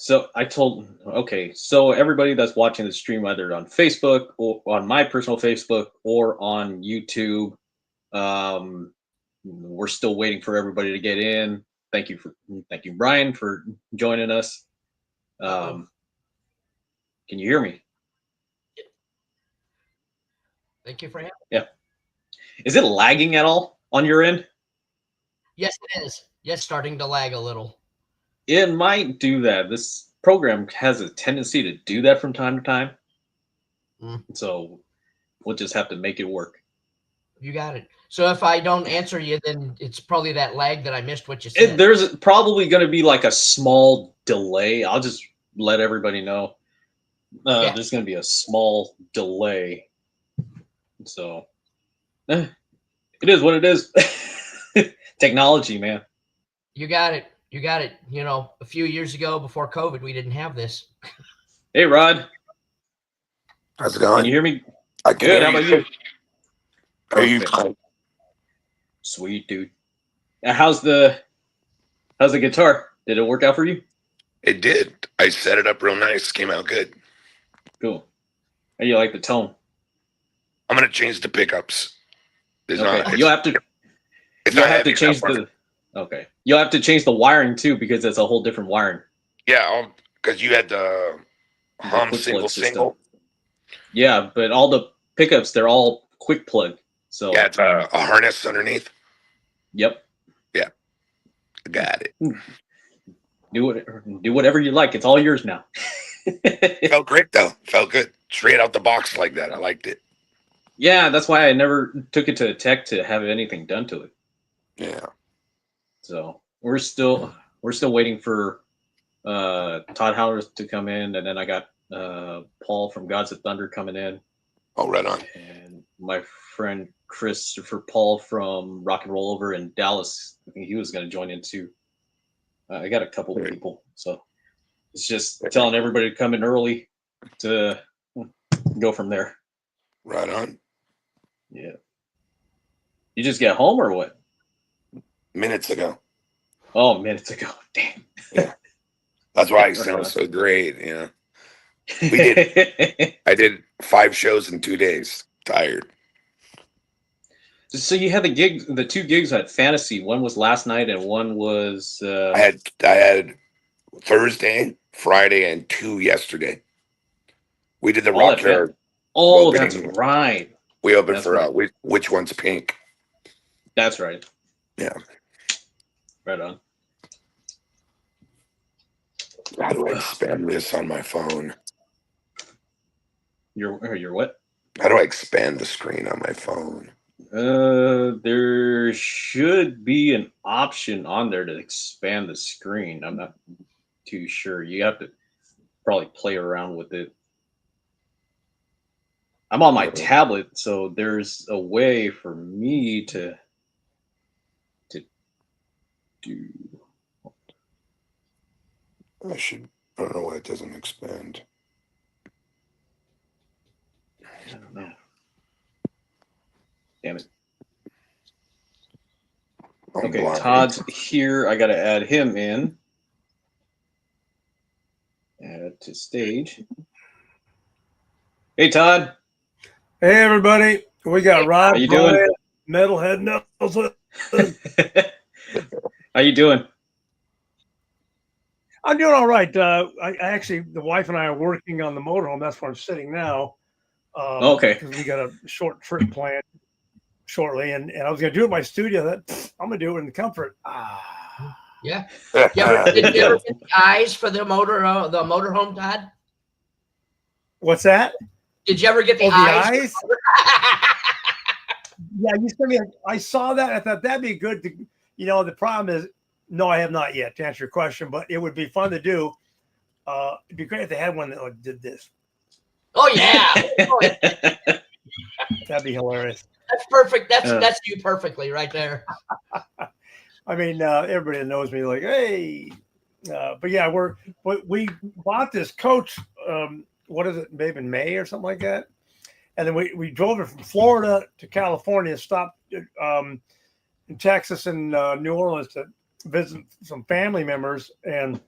So so everybody that's watching the stream, either on Facebook or on my personal Facebook or on YouTube, um, we're still waiting for everybody to get in. Thank you, Brian, for joining us. Can you hear me? Thank you for having me. Yeah. Is it lagging at all on your end? Yes, it is. Yes, starting to lag a little. It might do that. This program has a tendency to do that from time to time. So we'll just have to make it work. You got it. So if I don't answer you, then it's probably that lag that I missed what you said. There's probably going to be like a small delay. I'll just let everybody know. There's going to be a small delay. So it is what it is. Technology, man. You got it. You got it. You know, a few years ago before COVID, we didn't have this. Hey, Rod. How's it going? Can you hear me? I can. Good. How about you? Are you fine? Sweet, dude. How's the guitar? Did it work out for you? It did. I set it up real nice. Came out good. Cool. How you like the tone? I'm gonna change the pickups. Okay. You'll have to change the. Okay. You'll have to change the wiring too, because it's a whole different wiring. Yeah, because you had the hum single. Yeah, but all the pickups, they're all quick plug. So yeah, it's a harness underneath. Yep. Yeah. Got it. Do whatever you like. It's all yours now. Felt great though. Felt good. Straight out the box like that. I liked it. Yeah, that's why I never took it to a tech to have anything done to it. Yeah. So we're still waiting for Todd Howard to come in, and then I got Paul from Gods of Thunder coming in. Oh, right on. And my friend Christopher Paul from Rock and Roll over in Dallas. I think he was going to join in too. I got a couple of people, so it's just telling everybody to come in early to go from there. Right on. Yeah. You just get home or what? Minutes ago. Oh, minutes ago. Damn. Yeah. That's why I sound so great. Yeah. I did 5 shows in 2 days. Tired. So you had the 2 gigs at Fantasy. One was last night, and one was. I had Thursday, Friday, and 2 yesterday. We did the Rock Fair. Oh, that's right. We opened for Which One's Pink. That's right. Yeah. Right on. How do I expand this on my phone? Your what? How do I expand the screen on my phone? There should be an option on there to expand the screen. I'm not too sure. You have to probably play around with it. I'm on my tablet, so there's a way for me to do. I don't know why it doesn't expand. I don't know. Damn it. Okay, Todd's here. I got to add him in. Add to stage. Hey, Todd. Hey, everybody. We got Rod. How you doing? Metalhead Nelson. How you doing? I'm doing all right. I actually, the wife and I are working on the motorhome. That's where I'm sitting now. Okay. Because we got a short trip planned shortly, and I was going to do it in my studio. I'm going to do it in the comfort. Yeah. Did you ever get the eyes for the motorhome, Todd? What's that? Did you ever get the eyes? Yeah, you sent me. I saw that. I thought that'd be good. The problem is, no, I have not yet, to answer your question, but it would be fun to do. It'd be great if they had one that did this. Oh yeah. That'd be hilarious. That's perfect. That's you perfectly right there. I mean, everybody that knows me, like, hey, but yeah, we bought this coach. What is it? Maybe in May or something like that. And then we drove it from Florida to California, stopped in Texas and New Orleans to visit some family members. And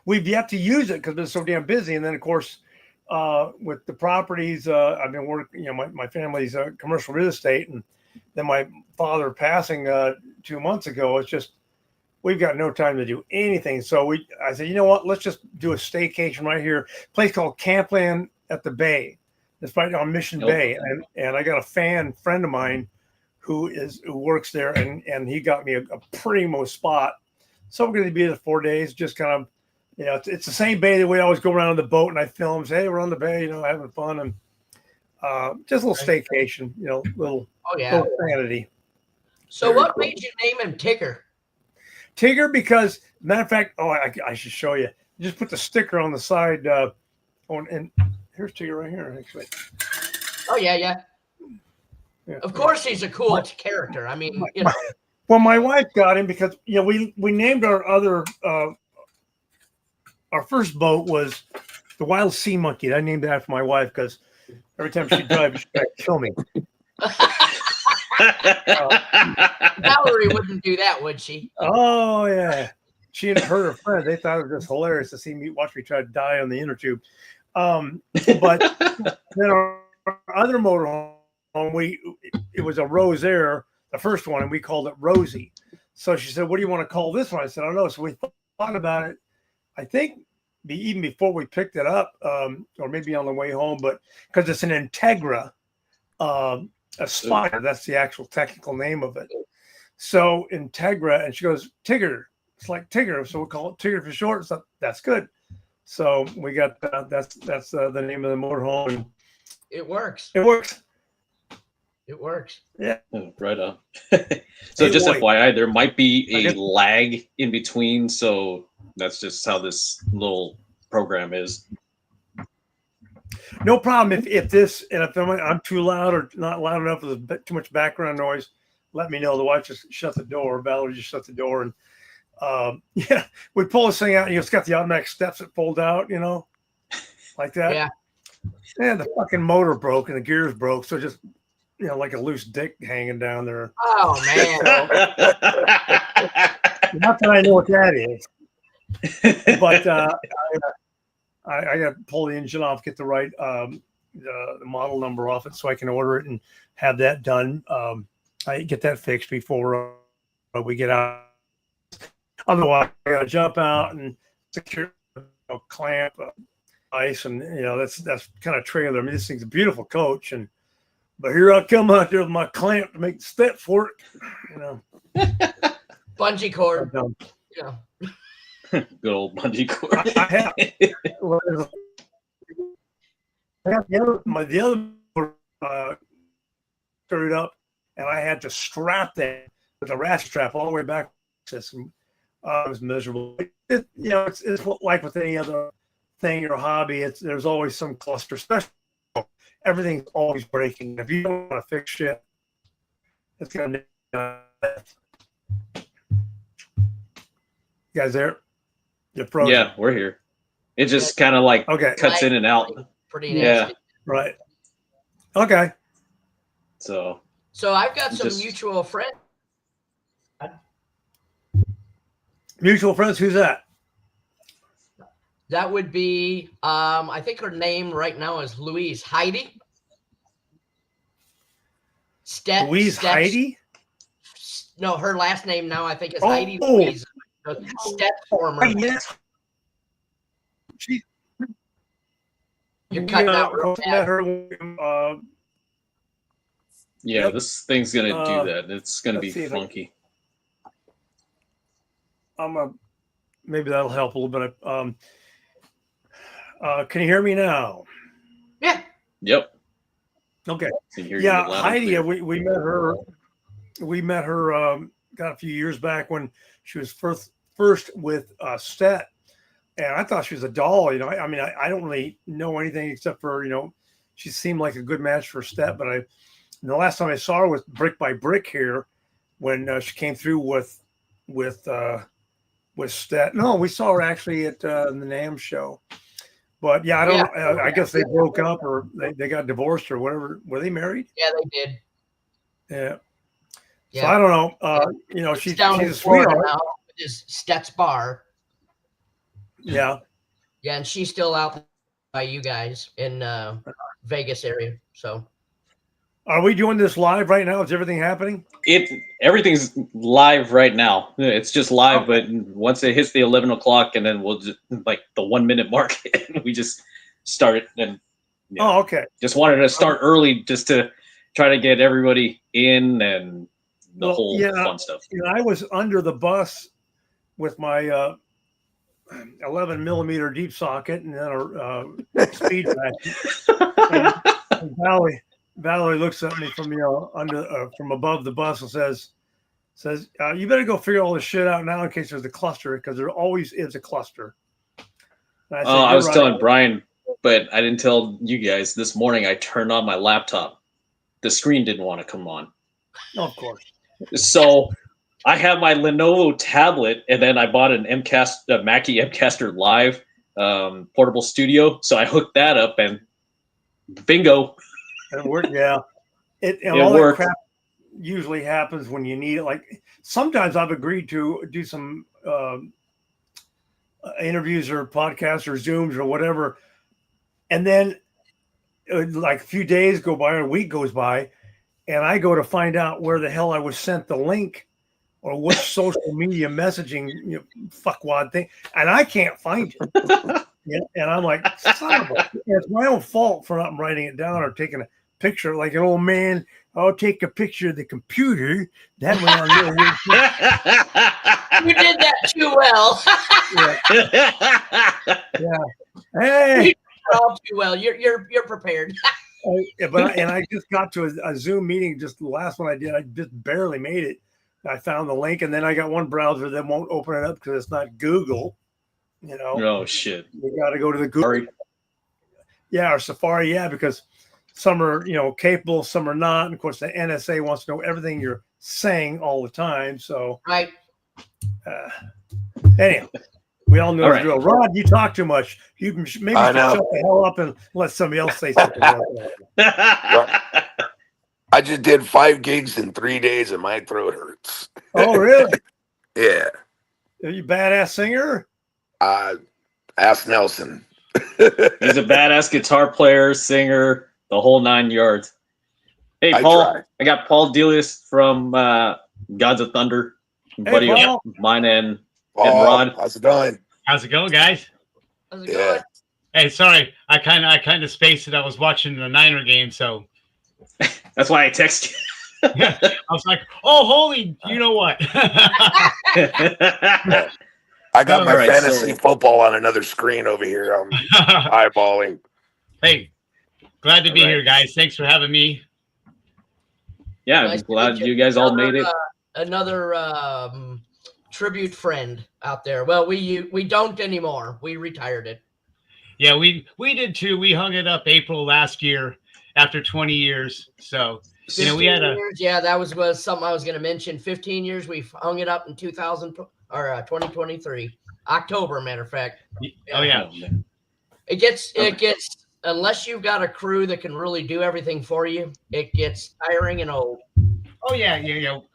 we've yet to use it because it's been so damn busy. And then of course, with the properties, I've been working. You know, my family's commercial real estate, and then my father passing 2 months ago. It's just we've got no time to do anything. So I said, you know what? Let's just do a staycation right here. A place called Campland at the Bay. It's right on Mission Bay, and I got a friend of mine who works there, and he got me a primo spot. So we're going to be there 4 days, just kind of, you know, it's the same bay that we always go around on the boat, and I film, say, hey, we're on the bay, you know, having fun, and just a little staycation, you know, little sanity. So what made you name him Tigger? Tigger, because matter of fact, I should show you. Just put the sticker on the side. And here's Tigger right here, actually. Oh yeah. Of course, he's a cool character. I mean, you know. Well, my wife got him because, you know, we named our other our first boat was the Wild Sea Monkey. I named it after my wife because every time she'd drive, she'd kill me. Valerie wouldn't do that, would she? Oh yeah, she and her friend, they thought it was just hilarious to see me watch me try to die on the inner tube. But then our other motorhome, it was a Rose Air, the first one, and we called it Rosie. So she said, "What do you want to call this one?" I said, "I don't know." So we thought about it. I think even before we picked it up, or maybe on the way home, but because it's an Integra. Aspire, that's the actual technical name of it. So Integra, and she goes, Tigger. It's like Tigger, so we'll call it Tigger for short. So that's good. So we got that's the name of the motorhome. It works. It works. It works. Yeah. Right on. So just FYI, there might be a lag in between. So that's just how this little program is. No problem. If I'm too loud or not loud enough, there's too much background noise, let me know. The wife just shut the door. Valerie just shut the door, and we pull this thing out, and it's got the automatic steps that fold out, you know, like that. Yeah. And the fucking motor broke and the gears broke, so just, you know, like a loose dick hanging down there. Oh man! Not that I know what that is, but I got to pull the engine off, get the right the model number off it, so I can order it and have that done. I get that fixed before we get out. Otherwise, I got to jump out and secure, clamp, ice, and that's kind of trailer. I mean, this thing's a beautiful coach, but here I come out there with my clamp to make the steps work. You know, bungee cord. Yeah. Good old bungee cord. I have the other screwed up, and I had to strap that with a ratchet strap all the way back. It was miserable. It's like with any other thing or hobby. There's always some cluster, especially everything's always breaking. If you don't want to fix shit, it's gonna. You guys there? Yeah, we're here. It just kind of like cuts in and out. Pretty nasty. Right. Okay. So I've got some mutual friends. Mutual friends? Who's that? That would be, I think her name right now is Louise Heidi. Louise Heidi? No, her last name now I think is Heidi Louise. Step former. Yes. You're cutting out real bad. This thing's gonna do that. It's gonna be funky. Maybe that'll help a little bit. Can you hear me now? Yeah. Yep. Okay. Yeah, Heidi. We met her. We met her. Got a few years back when she was first with Stet, and I thought she was a doll. You know, I mean, I don't really know anything except for, she seemed like a good match for Stet. But the last time I saw her was Brick by Brick here, when she came through with Stet. No, we saw her actually at the NAMM show. But yeah, I don't. I guess they broke up or they got divorced or whatever. Were they married? Yeah, they did. Yeah. So I don't know. She's a down in Florida now. Is Stet's Bar. Yeah. Yeah, and she's still out by you guys in Vegas area. So Are we doing this live right now? Is everything happening? Everything's live right now. It's just live, Okay. but once it hits the 11 o'clock, and then we'll just like the 1 minute mark, we just start it. And Oh, okay. just wanted to start early just to try to get everybody in and the whole fun stuff. You know, I was under the bus with my 11 millimeter deep socket and then a speed ratchet. And Valerie looks at me from from above the bus and says, "You better go figure all this shit out now in case there's a cluster, because there always is a cluster." And I was telling Brian, but I didn't tell you guys. This morning I turned on my laptop. The screen didn't want to come on. Oh, of course. So I have my Lenovo tablet, and then I bought an Mackie Mcaster Live portable studio. So I hooked that up, and bingo. It worked. Yeah. It all worked. That crap usually happens when you need it. Like sometimes I've agreed to do some interviews or podcasts or Zooms or whatever, and then like a few days go by or a week goes by, and I go to find out where the hell I was sent the link or which social media messaging fuckwad thing, and I can't find it. And I'm like, son of a, it's my own fault for not writing it down or taking a picture like an old man. I'll take a picture of the computer. That way I'll know. You did that too well. Yeah. Hey. You did it all too well. You're prepared. And I just got to a Zoom meeting. Just the last one I did, I just barely made it. I found the link, and then I got one browser that won't open it up because it's not Google. Oh shit! You got to go to the Google. Safari. Yeah, or Safari. Yeah, because some are capable, some are not. And of course, the NSA wants to know everything you're saying all the time. So right. Anyhow, we all know the drill. Rod, you talk too much. You maybe shut the hell up and let somebody else say something. I just did 5 gigs in 3 days, and my throat hurts. Oh, really? Yeah. Are you a badass singer? Ask Nelson. He's a badass guitar player, singer, the whole 9 yards. Hey, Paul. I got Paul Delius from Gods of Thunder, buddy of mine and Rod. How's it going? How's it going, guys? How's it going? Hey, sorry, I kind of spaced it. I was watching the Niner game, so that's why I texted you. I was like, "Oh, holy, you know what?" I got my fantasy football on another screen over here. I'm eyeballing. Hey, glad to be here, guys. Thanks for having me. Yeah, I'm glad you guys all made it. Another tribute friend out there. Well, we don't anymore. We retired it. Yeah, we did too. We hung it up April last year after 20 years. So we had that was something I was going to mention. 15 years. We hung it up in 2023 October. Matter of fact. Oh yeah. It gets unless you've got a crew that can really do everything for you. It gets tiring and old. Oh yeah.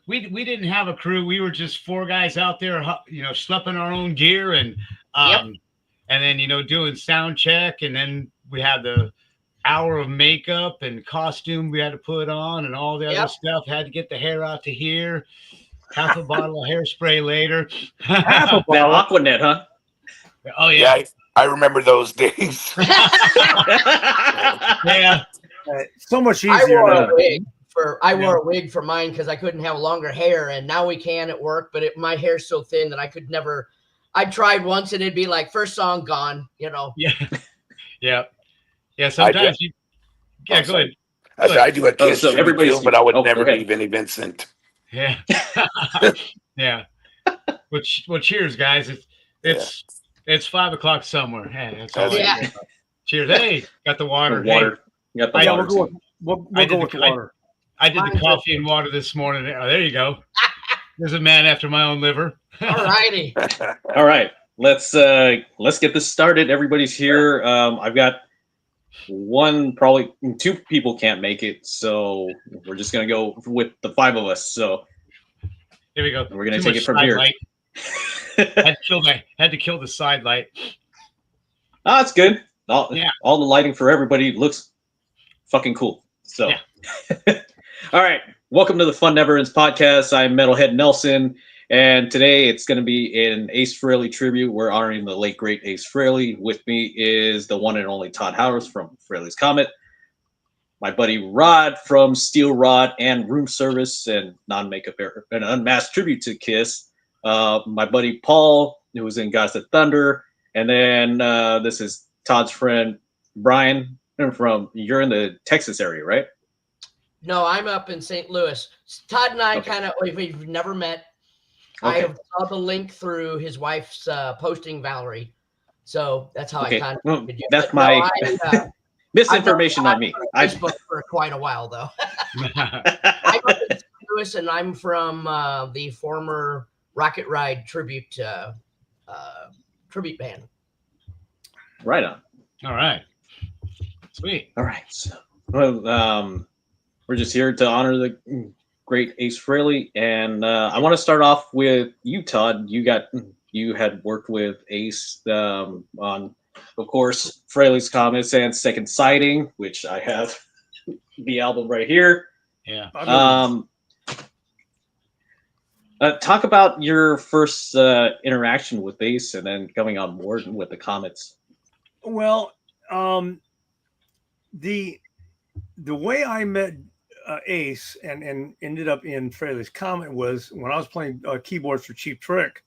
We didn't have a crew. We were just 4 guys out there, schlepping our own gear and and then doing sound check, and then we had the hour of makeup and costume we had to put on and all the other stuff. Had to get the hair out to here. Half a bottle of hairspray later. Half a bottle. Aquanet, huh? Oh yeah. I remember those days. Yeah. So much easier. I wore a wig for mine because I couldn't have longer hair, and now we can at work. But my hair's so thin that I could never. I tried once, and it'd be like first song gone. Yeah. Sometimes you. Yeah, go ahead. I do a Kiss tribute, but I would never be Vinnie Vincent. Yeah. Yeah. Well, cheers, guys. It's 5 o'clock somewhere. Hey, that's all. Yeah. Cheers. Hey, got the water. Water. Hey, got the water. We'll go with the water. I did the coffee and water this morning. Oh, there you go. There's a man after my own liver. All righty. All right. Let's get this started. Everybody's here. I've got probably 2 people can't make it, so we're just gonna go with the 5 of us. So here we go. We're gonna take it from here. Had to kill the side light. Oh, that's good. All the lighting for everybody looks fucking cool. So, all right. Welcome to the Fun Never Ends podcast. I'm Metalhead Nelson, and today it's going to be an Ace Frehley tribute. We're honoring the late, great Ace Frehley. With me is the one and only Todd Howard from Frehley's Comet, my buddy Rod from Steel Rod and Room Service and Non-Makeup Air, an unmasked tribute to Kiss. My buddy Paul, who was in Gods of Thunder, and then this is Todd's friend Brian. You're in the Texas area, right? No, I'm up in St. Louis. Todd and I we've never met. Okay. I saw the link through his wife's posting, Valerie. So that's how I contacted you. That's misinformation on me. I spoke for quite a while, though. I'm up in St. Louis, and I'm from the former Rocket Ride tribute band. Right on. All right. Sweet. All right. So, we're just here to honor the great Ace Frehley, and I want to start off with you, Todd. You had worked with Ace on, of course, Frehley's Comets and Second Sighting, which I have the album right here. Yeah. Talk about your first interaction with Ace, and then coming on board with the Comets. Well, the way I met Ace and ended up in Frehley's Comet was when I was playing keyboards for Cheap Trick.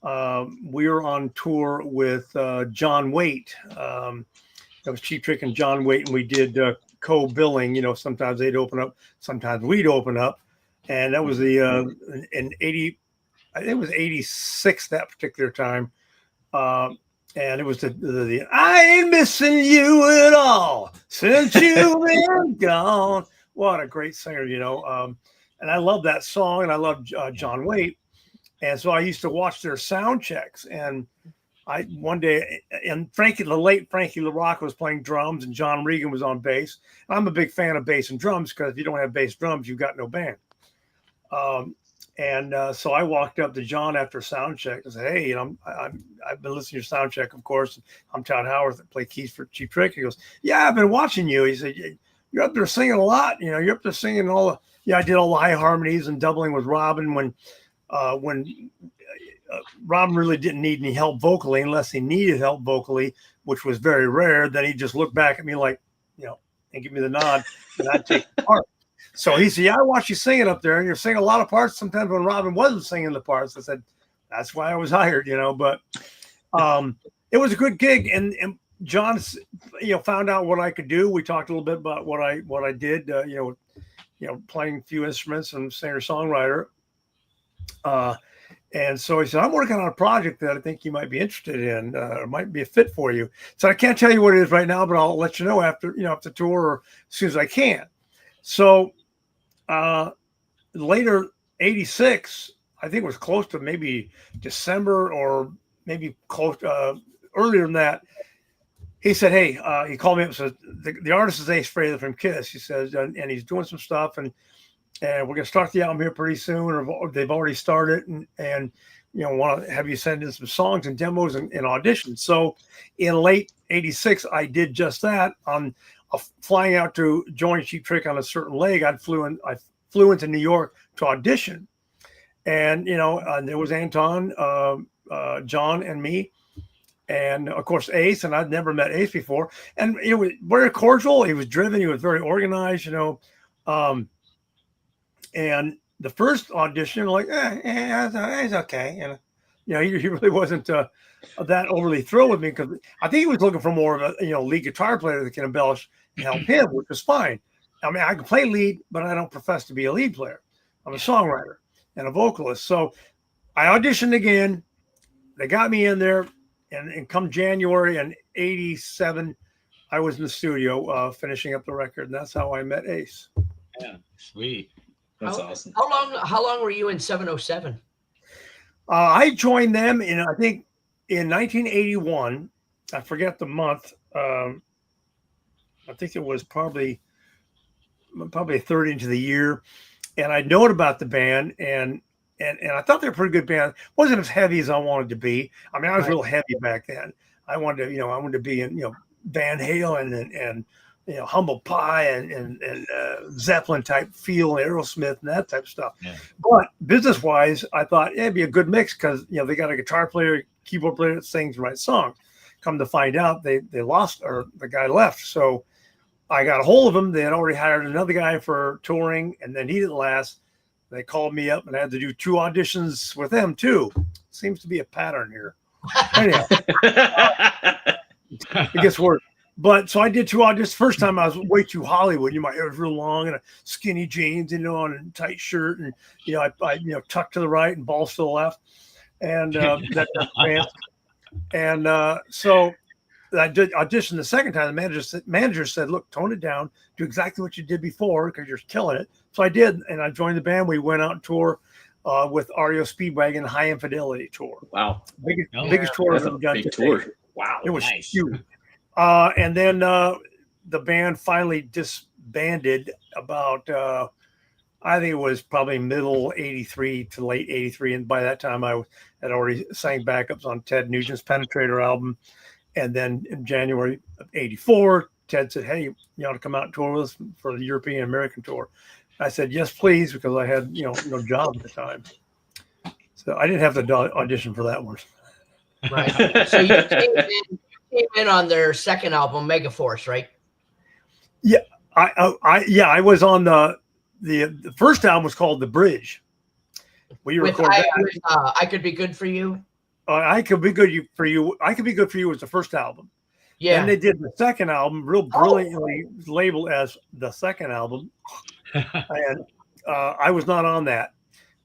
We were on tour with John Waite. That was Cheap Trick and John Waite, and we did co-billing. You know, sometimes they'd open up, sometimes we'd open up, and that was in 80. I think it was 86 that particular time. And it was the I ain't missing you at all since you've been gone. What a great singer, you know. And I love that song, and I love John Waite. And so I used to watch their sound checks. And one day, and the late Frankie LaRocque was playing drums, and John Regan was on bass. And I'm a big fan of bass and drums, because if you don't have bass drums, you've got no band. So I walked up to John after sound check and said, "Hey, you know, I've been listening to your sound check, of course. I'm Todd Howard, that play keys for Cheap Trick." He goes, "Yeah, I've been watching you." He said, "You're up there singing a lot. You know, you're up there singing I did all the high harmonies and doubling with Robin when Robin really didn't need any help vocally, unless he needed help vocally, which was very rare. Then he just looked back at me like, you know, and give me the nod, and I'd take the part." So he said, "Yeah, I watch you singing up there, and you're singing a lot of parts sometimes when Robin wasn't singing the parts." I said, "That's why I was hired, you know." But it was a good gig, and John, you know, found out what I could do. We talked a little bit about what I did, you know, playing a few instruments and singer-songwriter. And so he said, "I'm working on a project that I think you might be interested in, or might be a fit for you." So I can't tell you what it is right now, but I'll let you know after the tour, or as soon as I can. So later, 86, I think it was close to maybe December, or maybe close earlier than that. He said, "Hey," he called me up and said, the artist is Ace Frehley from Kiss. He says, and he's doing some stuff, and we're going to start the album here pretty soon, or they've already started, and you know, want to have you send in some songs and demos and auditions. So in late 86, I did just that. On flying out to join Cheap Trick on a certain leg, I flew into New York to audition, and you know, there was Anton, John, and me, and of course Ace. And I'd never met Ace before, and it was very cordial. He was driven. He was very organized, you know. And the first audition, like, it's okay, and you know, he really wasn't that overly thrilled with me, because I think he was looking for more of a lead guitar player that can embellish and help him, which was fine. I mean, I can play lead, but I don't profess to be a lead player. I'm a songwriter and a vocalist. So I auditioned again. They got me in there, and come January in 87, I was in the studio finishing up the record, and that's how I met Ace. Yeah, sweet. That's awesome. How long were you in 707? I joined them in 1981. I forget the month. I think it was probably a third into the year. And I known about the band, and and I thought they were a pretty good band. Wasn't as heavy as I wanted to be. I mean, I was Right. real heavy back then. I wanted to be in, Van Halen and Humble Pie and Zeppelin type feel, and Aerosmith and that type of stuff. Yeah. But business wise, I thought it'd be a good mix because they got a guitar player, keyboard player that sings the right songs. Come to find out, they lost, or the guy left. So I got a hold of them. They had already hired another guy for touring, and then he didn't last. They called me up, and I had to do 2 auditions with them too. Seems to be a pattern here. Anyhow, it gets worse. But so I did 2 auditions. First time I was way too Hollywood. My hair was real long and skinny jeans, and a tight shirt, and I tucked to the right and balls to the left, and that pants. And so I did audition the second time. The manager said, "Look, tone it down. Do exactly what you did before because you're killing it." So I did, and I joined the band. We went out and tour with REO Speedwagon High Infidelity tour. Wow, biggest tour I've ever done. Big tour. Wow, it was nice. huge. And then the band finally disbanded about, I think it was probably middle 83 to late 83. And by that time, I had already sang backups on Ted Nugent's Penetrator album. And then in January of 84, Ted said, "Hey, you ought to come out and tour with us for the European American tour." I said, "Yes, please," because I had, no job at the time. So I didn't have to audition for that one. Right. So you came in on their second album, Megaforce, right? Yeah, I was on the first album was called The Bridge. We recorded that. I Could Be Good for You. I Could Be Good for You. I Could Be Good for You was the first album. Yeah. And they did the second album, real brilliantly labeled as the second album. And I was not on that.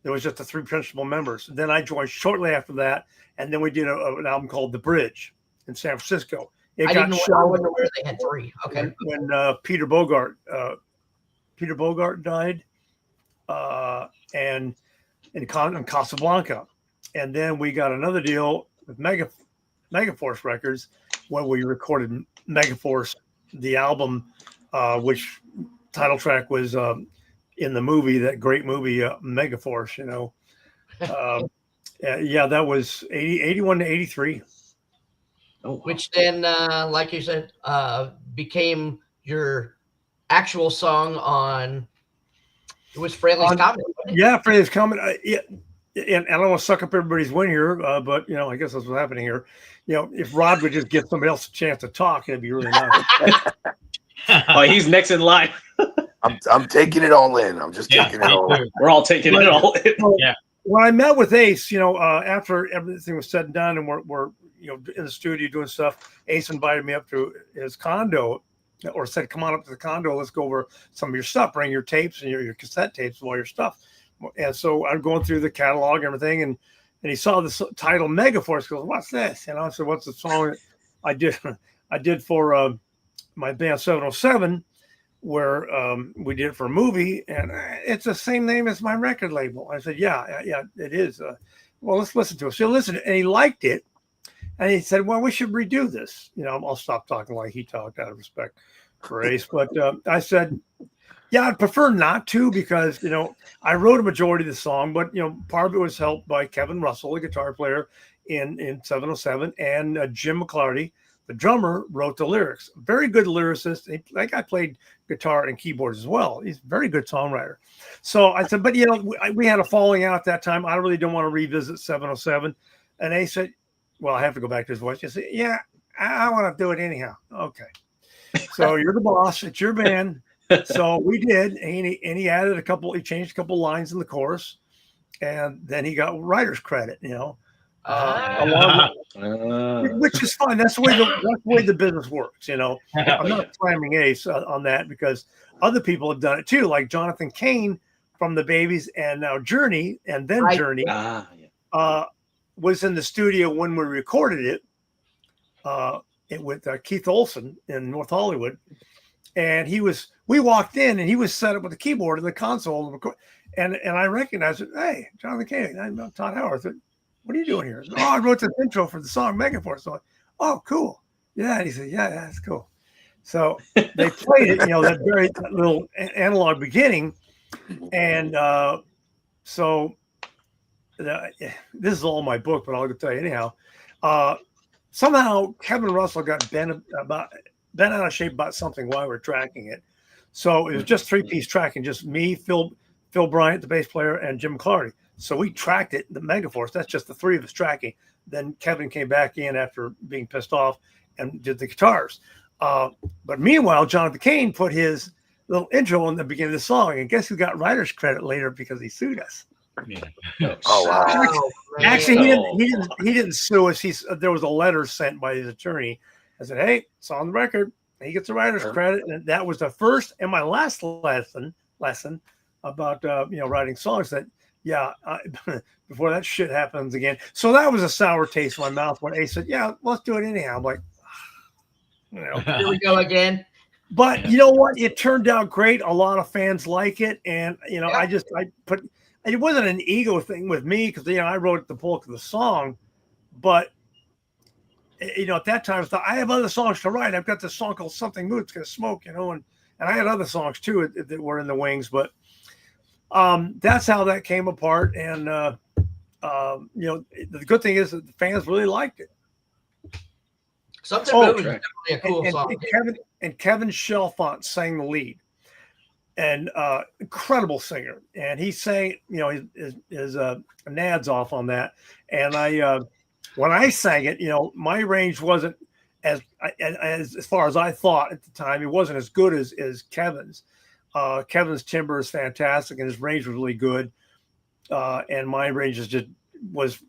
There was just the 3 principal members. Then I joined shortly after that, and then we did an album called The Bridge in San Francisco. I didn't know where they had 3. Okay. When Peter Bogart died, and in Casablanca, and then we got another deal with Megaforce Records, where we recorded Megaforce, the album, which title track was in the movie, that great movie Megaforce. That was 81 to 83. Oh, wow. Which then, like you said, became your actual song on. It was Frehley's Comet. Yeah, Frehley's Comet. And I don't want to suck up everybody's win here, but I guess that's what's happening here. If Rod would just give somebody else a chance to talk, it'd be really nice. Oh, he's next in line. I'm taking it all in. I'm just taking it all in. We're all taking it all in. Yeah. When I met with Ace, after everything was said and done, and we're in the studio doing stuff, Ace invited me up to his condo, or said, "Come on up to the condo. Let's go over some of your stuff. Bring your tapes and your cassette tapes and all your stuff." And so I'm going through the catalog and everything, and he saw the title Megaforce. Goes, "What's this?" And I said, "What's the song I did for my band 707, where we did it for a movie, and it's the same name as my record label." I said, yeah, it is. Well, let's listen to it. So listen, and he liked it, and he said, "Well, we should redo this." I'll stop talking like he talked out of respect for Ace, but I said, "Yeah, I'd prefer not to, because I wrote a majority of the song, but part of it was helped by Kevin Russell, the guitar player in 707, and Jim McClarty, the drummer, wrote the lyrics. Very good lyricist. That guy played guitar and keyboards as well. He's a very good songwriter." So I said, "But we had a falling out at that time. I really don't want to revisit 707." And they said, "Well, I have to go back to his voice." He said, "Yeah, I want to do it anyhow." Okay. So you're the boss. It's your band. So we did, and he added he changed a couple lines in the chorus, and then he got writer's credit, which is fine. That's the way the business works. I'm not slamming Ace on that, because other people have done it too, like Jonathan Cain from the Babies, and now Journey, and then Journey was in the studio when we recorded it with Keith Olsen in North Hollywood. And we walked in, and he was set up with the keyboard and the console, and I recognized it. "Hey, Jonathan Cain, I'm Todd Howard." I said, "What are you doing here?" I said, "Oh, I wrote this intro for the song Megaforce." So, "Oh, cool. Yeah." And he said, "Yeah, that's cool." So they played it, that little analog beginning. And so this is all in my book, but I'll tell you anyhow. Somehow Kevin Russell got bent out of shape about something while we were tracking it. So it was just 3-piece tracking, just me, Phil Bryant, the bass player, and Jim Clardy. So we tracked it, the Megaforce. That's just the three of us tracking. Then Kevin came back in after being pissed off and did the guitars. But meanwhile, Jonathan Cain put his little intro in the beginning of the song, and guess who got writer's credit later because he sued us? Oh wow! Actually, he didn't sue us. There was a letter sent by his attorney. I said, "Hey, it's on the record. He gets a writer's credit," and that was the first and my last lesson about writing songs. That before that shit happens again. So that was a sour taste in my mouth when Ace said, "Yeah, let's do it anyhow." I'm like, here we go again. But you know what? It turned out great. A lot of fans like it, and it wasn't an ego thing with me because I wrote the bulk of the song, but at that time I thought I have other songs to write. I've got this song called "Something Moves Gonna Smoke," and I had other songs too that were in the wings. But that's how that came apart. And the good thing is that the fans really liked it. Something Moves is definitely a cool song. Kevin Chalfant sang the lead. And incredible singer, and he sang, his nads off on that. And when I sang it, my range wasn't as far as I thought at the time. It wasn't as good as Kevin's. Kevin's timbre is fantastic, and his range was really good. And my range was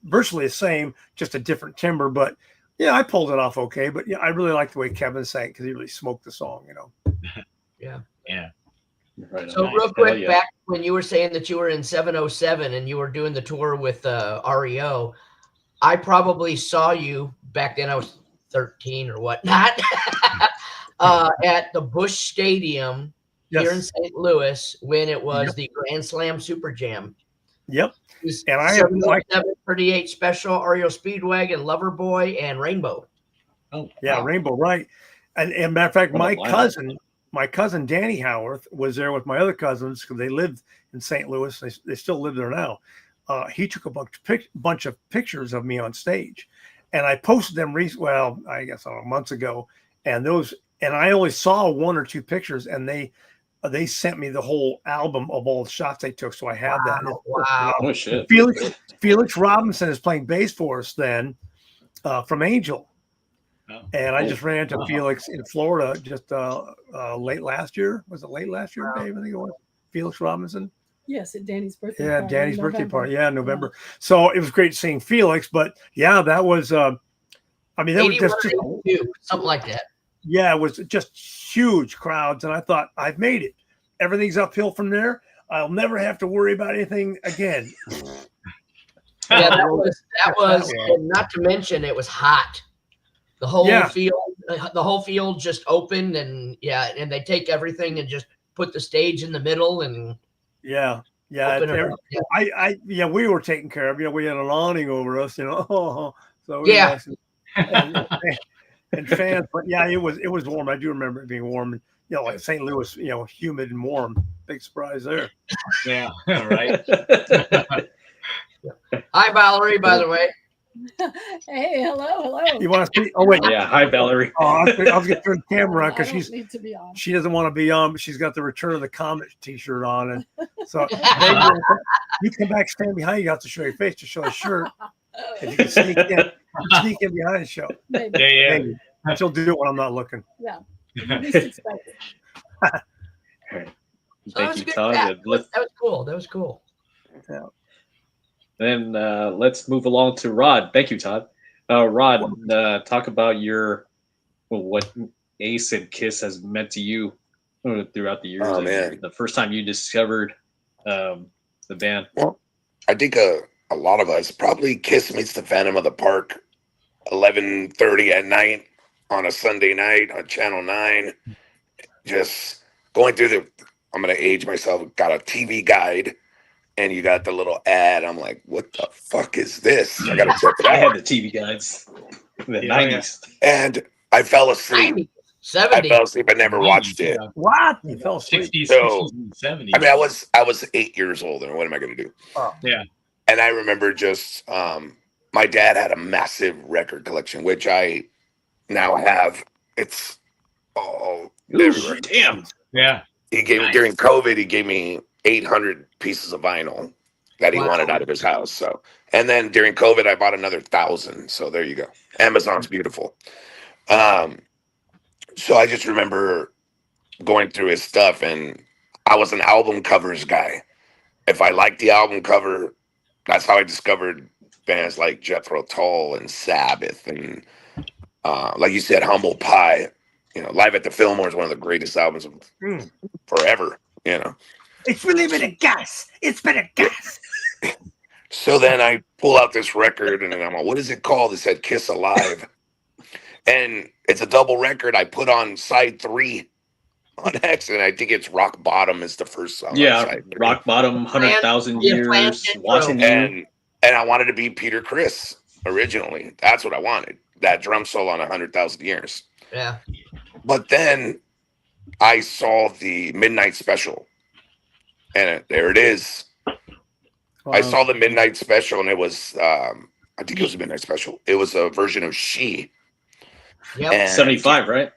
virtually the same, just a different timbre. But I pulled it off okay. But I really liked the way Kevin sang because he really smoked the song. Yeah. Yeah. Right. So real quick, back when you were saying that you were in 707 and you were doing the tour with REO, I probably saw you back then. I was 13 or whatnot at the Busch Stadium here in St. Louis when it was the Grand Slam Super Jam. Yep. And I have 738 Special, REO Speedwagon, Loverboy, and Rainbow. Oh, yeah, wow. Rainbow, right. And matter of fact, my cousin Danny Howarth was there with my other cousins because they lived in St. Louis. They still live there now. He took a bunch of pictures of me on stage, and I posted them months ago. And I only saw one or two pictures, and they sent me the whole album of all the shots they took. So I have that. Wow! Oh shit! Felix Robinson is playing bass for us then from Angel. And I just ran into Felix in Florida just late last year. Was it late last year, Dave? I think it was. Felix Robinson. Yes, at Danny's birthday party. Yeah, Danny's birthday party. Yeah, November. Yeah. So it was great seeing Felix. But that was, that was just something like that. Yeah, it was just huge crowds. And I thought, I've made it. Everything's uphill from there. I'll never have to worry about anything again. Yeah, that was, and not to mention it was hot. The whole field just opened, and they take everything and just put the stage in the middle, and we were taken care of. We had an awning over us, so nice. And fans, but it was warm. I do remember it being warm, and like St. Louis, humid and warm. Big surprise there. Yeah, right. Hi, Valerie. By the way. Hey, hello. You want to speak? Oh wait, hi Valerie. I was going to turn the camera on because she doesn't want to be on, but she's got the Return of the Comet T-shirt on, and so you come back, stand behind. You have to show your face to show a shirt. And you can sneak in behind the show. Maybe. Yeah. Maybe. She'll do it when I'm not looking. Yeah. Thank you, Todd. That was cool. Yeah. Then let's move along to Rod. Thank you, Todd. Rod, talk about what Ace and Kiss has meant to you throughout the years. Oh, man. The first time you discovered the band. Well, I think a lot of us, probably Kiss meets the Phantom of the Park, 11:30 at night on a Sunday night on Channel 9. Just going through I'm going to age myself, got a TV guide. And you got the little ad. I'm like, what the fuck is this? I got to check it out. I had the TV guides in the 90s. And I fell asleep. 70s. I fell asleep. I never watched it. What? You fell asleep? 60s, so, 60s, and 70s. I was 8 years old. And what am I going to do? Oh. Yeah. And I remember just my dad had a massive record collection, which I now have. It's all everywhere. Damn. Yeah. He gave me during COVID. He gave me 800 pieces of vinyl that he wanted out of his house. So, and then during COVID, I bought another 1,000. So there you go. Amazon's beautiful. So I just remember going through his stuff, and I was an album covers guy. If I liked the album cover, that's how I discovered bands like Jethro Tull and Sabbath, and like you said, Humble Pie. You know, Live at the Fillmore is one of the greatest albums of forever. You know, it's really been a gas. It's been a gas. So then I pull out this record, and I'm like, what is it called? It said Kiss Alive. And it's a double record. I put on side 3 on accident. I think it's Rock Bottom is the first song. Yeah, Rock Bottom, 100,000 years, watching you. And I wanted to be Peter Criss originally. That's what I wanted. That drum solo on 100,000 years. Yeah. But then I saw the Midnight Special. And there it is. Wow. I saw the Midnight Special, and it was, I think it was a Midnight Special. It was a version of She. Yep. 75, right?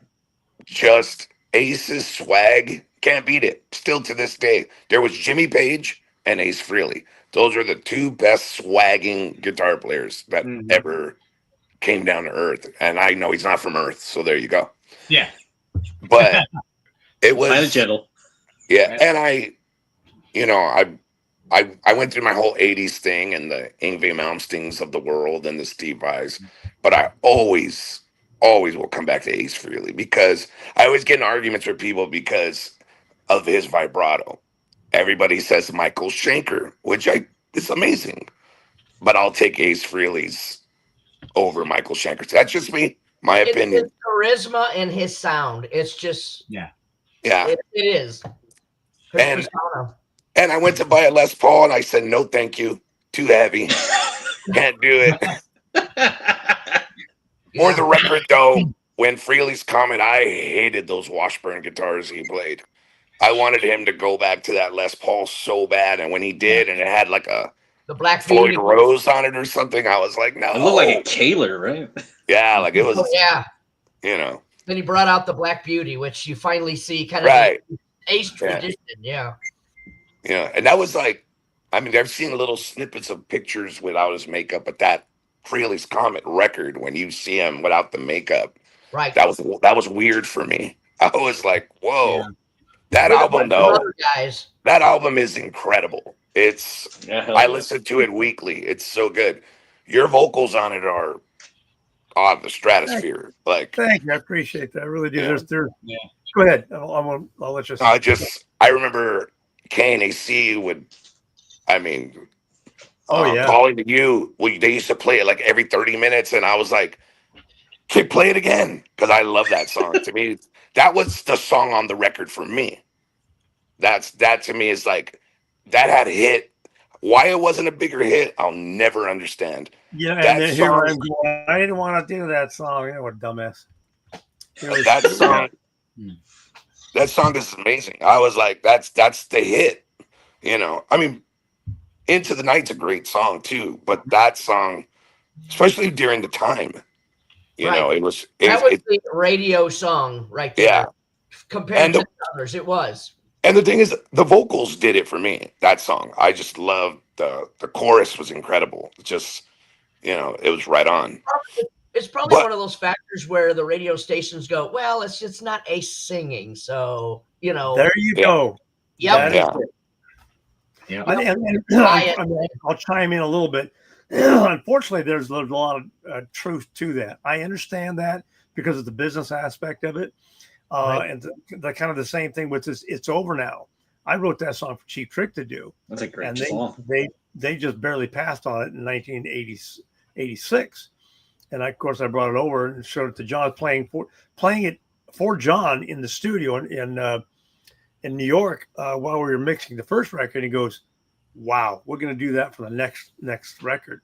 Just Ace's swag, can't beat it. Still to this day, there was Jimmy Page and Ace Frehley. Those are the 2 best swagging guitar players that ever came down to earth. And I know he's not from Earth, so there you go. Yeah, but it was kind of gentle. Yeah, and I went through my whole 80s thing and the Yngwie Malmsteens of the world and the Steve Vais, but I always will come back to Ace Frehley because I always get in arguments with people because of his vibrato. Everybody says Michael Schenker, which it's amazing, but I'll take Ace Frehley's over Michael Schenker. That's just me, my opinion. His charisma and his sound. It's just yeah. It is. And I went to buy a Les Paul, and I said no, thank you. Too heavy. Can't do it. For the record, though, when Frehley's comment, I hated those Washburn guitars he played. I wanted him to go back to that Les Paul so bad, and when he did, and it had like the Black Floyd Rose on it or something, I was like, no. It looked like a Kaler, right? Yeah, like it was. Yeah. You know. Then he brought out the Black Beauty, which you finally see kind of right. Ace tradition. Yeah. Yeah, and that was like, I mean, I've seen little snippets of pictures without his makeup, but that Frehley's Comet record, when you see him without the makeup, right? That was weird for me. I was like, whoa, yeah. That album though, guys. That album is incredible. I listen to it weekly. It's so good. Your vocals on it are on the stratosphere. Thank you. I appreciate that. I really do. Yeah. Go ahead. I'll let you. I remember KNAC would, yeah, calling to you. They used to play it like every 30 minutes, and I was like, "Kid, play it again," because I love that song. To me, that was the song on the record for me. That to me is like that had a hit. Why it wasn't a bigger hit, I'll never understand. Yeah, and then here I'm going, I didn't want to do that song. You know what, dumbass. That song. That song is amazing. I was like, that's the hit. You know, Into the Night's a great song too, but that song, especially during the time, you know, it was the radio song right there. Yeah. Compared to the others, it was. And the thing is, the vocals did it for me. That song, I just loved the chorus was incredible. Just, you know, it was right on. It's probably one of those factors where the radio stations go, well, it's just not Ace singing. So, you know. There you go. Yep. Yeah. I'll chime in a little bit. Unfortunately, there's a lot of truth to that. I understand that because of the business aspect of it. And the kind of the same thing with this, It's Over Now. I wrote that song for Cheap Trick to do. That's a great song. They just barely passed on it in 1986. And of course, I brought it over and showed it to John, playing it for John in the studio in New York while we were mixing the first record. He goes, "Wow, we're going to do that for the next record."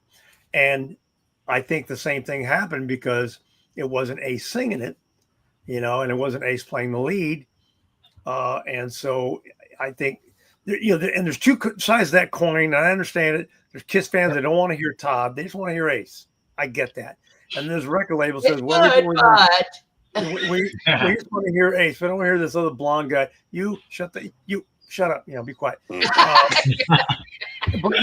And I think the same thing happened because it wasn't Ace singing it, you know, and it wasn't Ace playing the lead. And so I think and there's two sides of that coin. And I understand it. There's Kiss fans that don't want to hear Todd; they just want to hear Ace. I get that. And there's a record label that says, "Well, we just want to hear Ace. We don't want to hear this other blonde guy. You shut up. Be quiet." But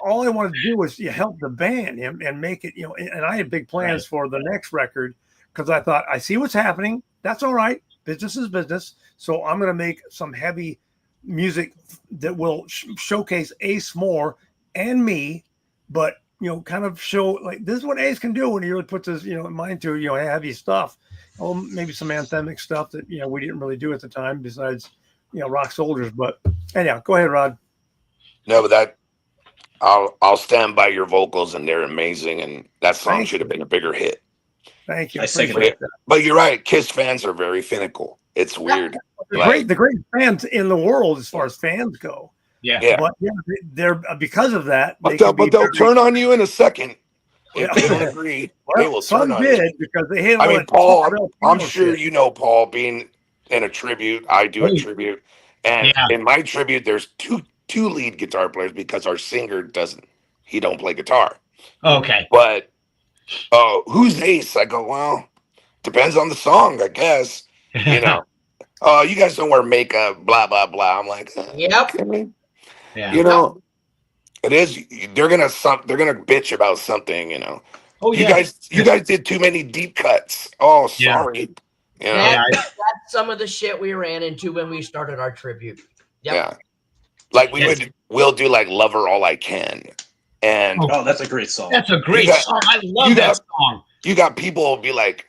all I wanted to do was help the band and make it. And I had big plans for the next record because I thought I see what's happening. That's all right. Business is business. So I'm going to make some heavy music that will showcase Ace more and me, but kind of show like this is what Ace can do when he really puts his mind to heavy stuff. Oh, maybe some anthemic stuff that we didn't really do at the time besides Rock Soldiers. But anyhow, go ahead, Rod. No, but I'll stand by your vocals, and they're amazing, and that song should have been a bigger hit. Thank you. I second it. But you're right. Kiss fans are very finical. It's weird. The great fans in the world as far as fans go. Yeah. But they're because of that. They'll turn on you in a second if they don't agree. They will turn on you because they hate. I mean, Paul. I'm sure Paul being in a tribute. I do a tribute, and in my tribute, there's two lead guitar players because our singer don't play guitar. Okay. But who's Ace? I go, well, depends on the song, I guess. You guys don't wear makeup, blah blah blah. I'm like, yep. Okay. Yeah. It is. They're gonna bitch about something. Oh, you guys did too many deep cuts. Oh, sorry. That's some of the shit we ran into when we started our tribute. Yep. Yeah. Like we'll do like Lover All I Can. And that's a great song. That's a great song. I love that song. You got people will be like,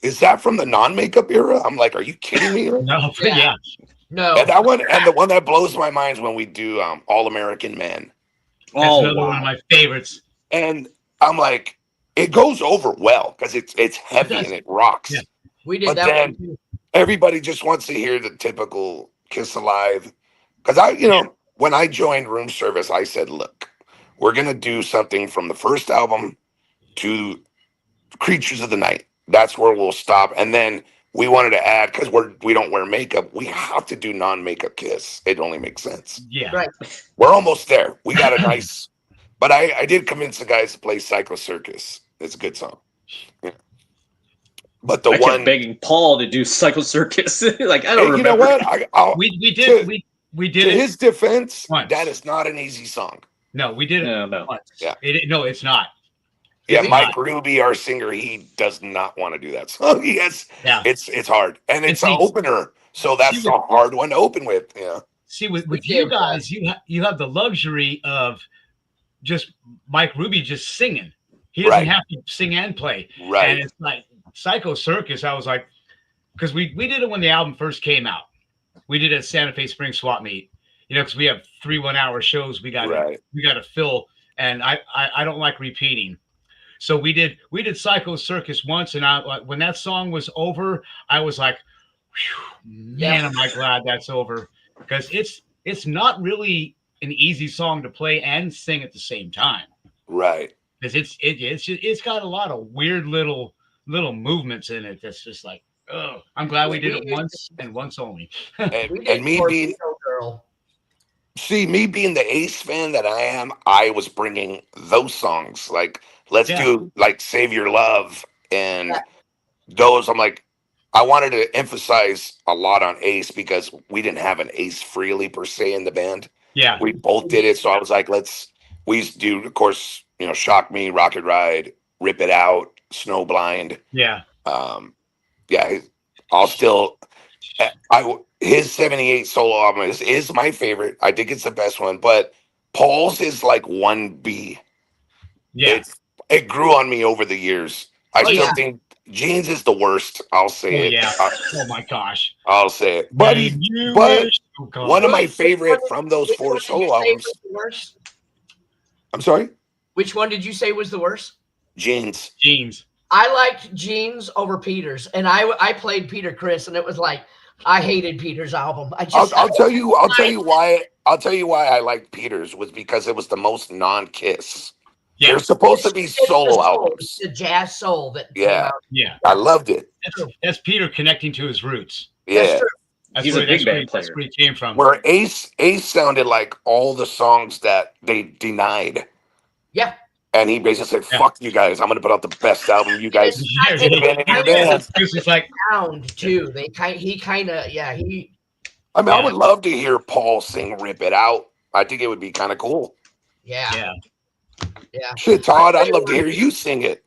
is that from the non-makeup era? I'm like, are you kidding me? No. No. And that one, and the one that blows my mind is when we do All American Man. That's another one of my favorites. And I'm like, it goes over well because it's heavy and it rocks. Yeah. We did that one too. Everybody just wants to hear the typical Kiss Alive. Because when I joined Room Service, I said, look, we're going to do something from the first album to Creatures of the Night. That's where we'll stop. And then we wanted to add, because we don't wear makeup, we have to do non-makeup Kiss. It only makes sense. Yeah. Right. We're almost there. We got a nice, but I did convince the guys to play Psycho Circus. It's a good song. Yeah. But I kept begging Paul to do Psycho Circus. Like, I don't remember. You know what? We did. We did to it. His defense, once. That is not an easy song. No, we did it. No. Once. Yeah. It's not. Yeah, Mike Ruby, our singer, he does not want to do that song. It's hard, and it's an opener, so that's a hard one to open with. Yeah. See, with you guys, you have the luxury of just Mike Ruby just singing. He doesn't have to sing and play. Right. And it's like Psycho Circus. I was like, because we did it when the album first came out. We did it at Santa Fe Spring Swap Meet. Because we have 3 1-hour shows we got to fill, and I don't like repeating. So we did Psycho Circus once, and when that song was over, I was like, man, am I glad that's over, because it's not really an easy song to play and sing at the same time. Right. Because it's got a lot of weird little movements in it. That's just like, oh, I'm glad we did it once and once only. and me being girl. See, me being the Ace fan that I am, I was bringing those songs. Like, let's do like Save Your Love and those. I'm like, I wanted to emphasize a lot on Ace because we didn't have an Ace Frehley per se in the band. Yeah. We both did it. So I was like, we used to do, of course, Shock Me, Rocket Ride, Rip It Out, Snowblind. Yeah. His 78 solo album is my favorite. I think it's the best one, but Paul's is like 1B. Yeah. It grew on me over the years. I still think Jeans is the worst. I'll say it. Yeah. Oh my gosh. I'll say it. But one of my favorite from those 4 solo albums. I'm sorry? Which one did you say was the worst? Jeans. I liked Jeans over Peter's, and I played Peter Chris, and it was like I hated Peter's album. I'll tell you why I liked Peter's was because it was the most non-Kiss. Yeah. They're supposed to be solo albums. The jazz soul that I loved it. That's Peter connecting to his roots. Yeah. He's a big band player. That's where he came from. Where Ace sounded like all the songs that they denied. Yeah. And he basically said, "Fuck you guys! I'm going to put out the best album you guys." It's like sound too. He kind of he. I mean, I would love to hear Paul sing "Rip It Out." I think it would be kind of cool. Yeah. Shit, Todd, I'd love to hear you sing it.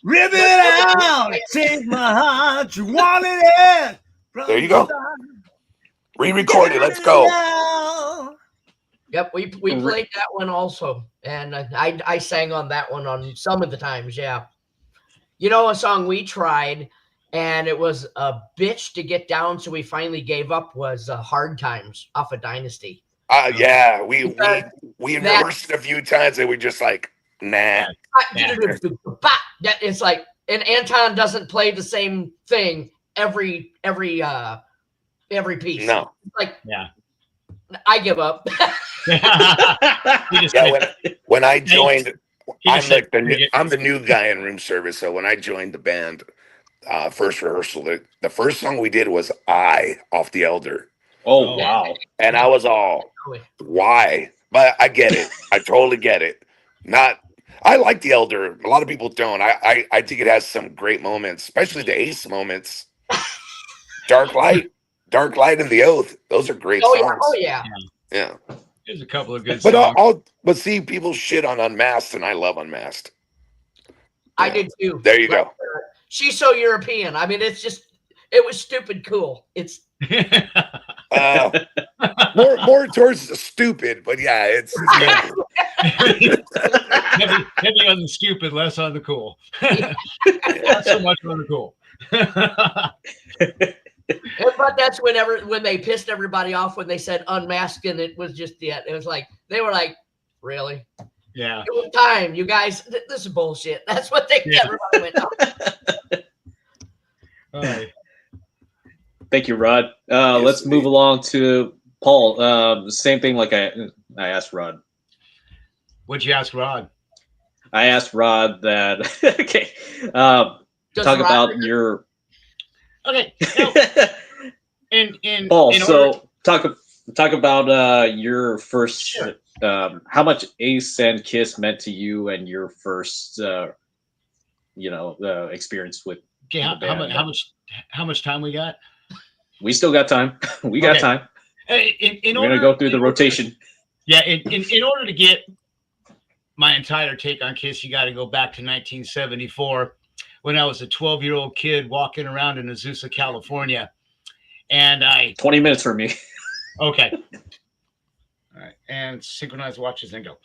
Rip it out, take my heart, you want it in. There you go. Re-record it. Let's go. Yep, we played that one also, and I sang on that one on some of the times. Yeah, you know, a song we tried, and it was a bitch to get down, so we finally gave up. Was "Hard Times" off of Dynasty. Yeah, we rehearsed it a few times, and we just like, nah. It's like, and Anton doesn't play the same thing every piece. No, it's like I give up. When I joined, I'm the new guy in room service. So when I joined the band, first rehearsal, the first song we did was "I" off The Elder. Oh wow! And I was all, why? But I get it. I totally get it. I like The Elder. A lot of people don't. I think it has some great moments, especially the Ace moments. Dark Light, and The Oath. Those are great songs. Yeah. There's a couple of good songs. But see, people shit on Unmasked, and I love Unmasked. I did too. There you go. She's so European. I mean, it was stupid cool. It's more towards the stupid, but yeah, it's heavy on the stupid, less on the cool. Not so much on the cool. But that's when they pissed everybody off when they said "unmasked," and it was just it was like they were like, really? Yeah. It was time, you guys. This is bullshit. That's what everybody went on. All right. Thank you, Rod. Let's move along to Paul. Same thing like I asked Rod. What'd you ask Rod? I asked Rod that. Okay. Talk about your. Okay. In Paul. So talk about your first. Sure. How much Ace and Kiss meant to you and your first, experience with. Okay. How much time we got? We still got time. We got time. We're gonna go through the rotation. In order to get my entire take on Kiss, you got to go back to 1974 when I was a 12-year-old kid walking around in Azusa, California, and 20 minutes for me. Okay. All right, and synchronize watches and go.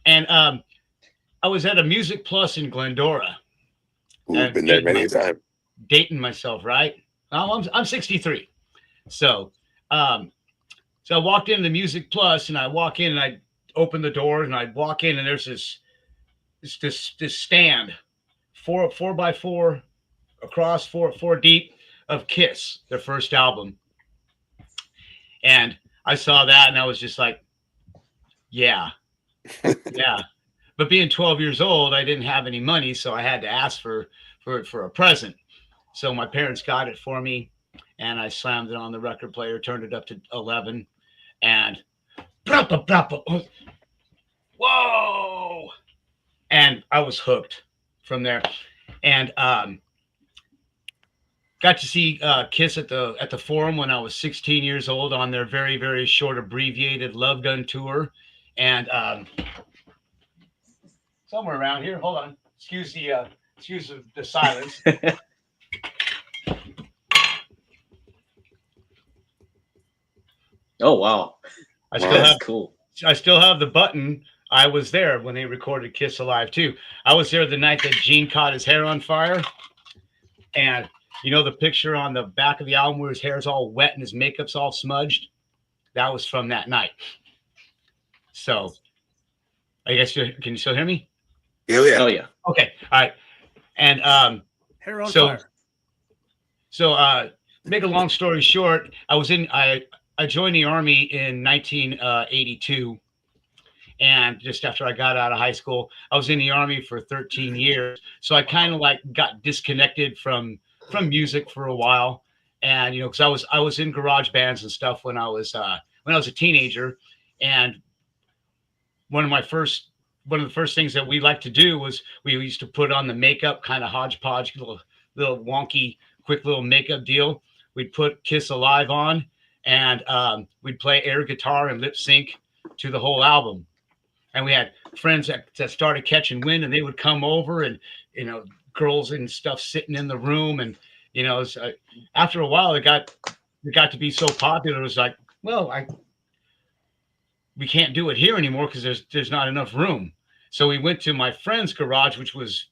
And I was at a Music Plus in Glendora. Ooh, been there many times. Dating myself, right? I'm 63. So I walked into the Music Plus, and I walk in, and I open the door, and I walk in, and there's this stand, 4x4 across, four deep, of Kiss, their first album. And I saw that, and I was just like, yeah. But being 12 years old, I didn't have any money, so I had to ask for a present. So my parents got it for me, and I slammed it on the record player, turned it up to 11, and whoa! And I was hooked from there, and got to see Kiss at the Forum when I was 16 years old on their very, very short abbreviated Love Gun tour, and somewhere around here. Hold on, excuse the silence. Oh wow, that's cool. I still have the button. I was there when they recorded Kiss Alive too. I was there the night that Gene caught his hair on fire, and you know the picture on the back of the album where his hair's all wet and his makeup's all smudged? That was from that night. So, I guess can you still hear me? Oh yeah. Oh yeah. Okay. All right. And hair on fire. So make a long story short, I joined the Army in 1982. And just after I got out of high school, I was in the Army for 13 years. So I kind of got disconnected from music for a while. And because I was in garage bands and stuff when I was a teenager, and one of the first things that we liked to do was we used to put on the makeup, kind of hodgepodge, little wonky, quick little makeup deal. We'd put Kiss Alive on, and we'd play air guitar and lip sync to the whole album. And we had friends that started catching wind, and they would come over, and girls and stuff sitting in the room, and after a while it got to be so popular. It was like, well, we can't do it here anymore because there's not enough room. So we went to my friend's garage, which was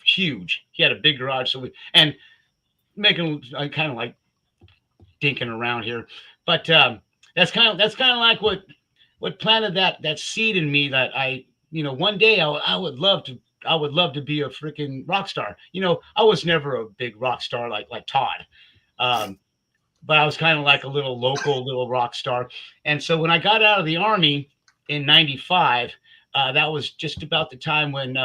huge. He had a big garage, and making kind of like dinking around here, but that's kind of like what planted that seed in me that one day I would love to be a freaking rock star. I was never a big rock star like Todd. But I was kind of like a little rock star. And so when I got out of the Army in 95, that was just about the time when,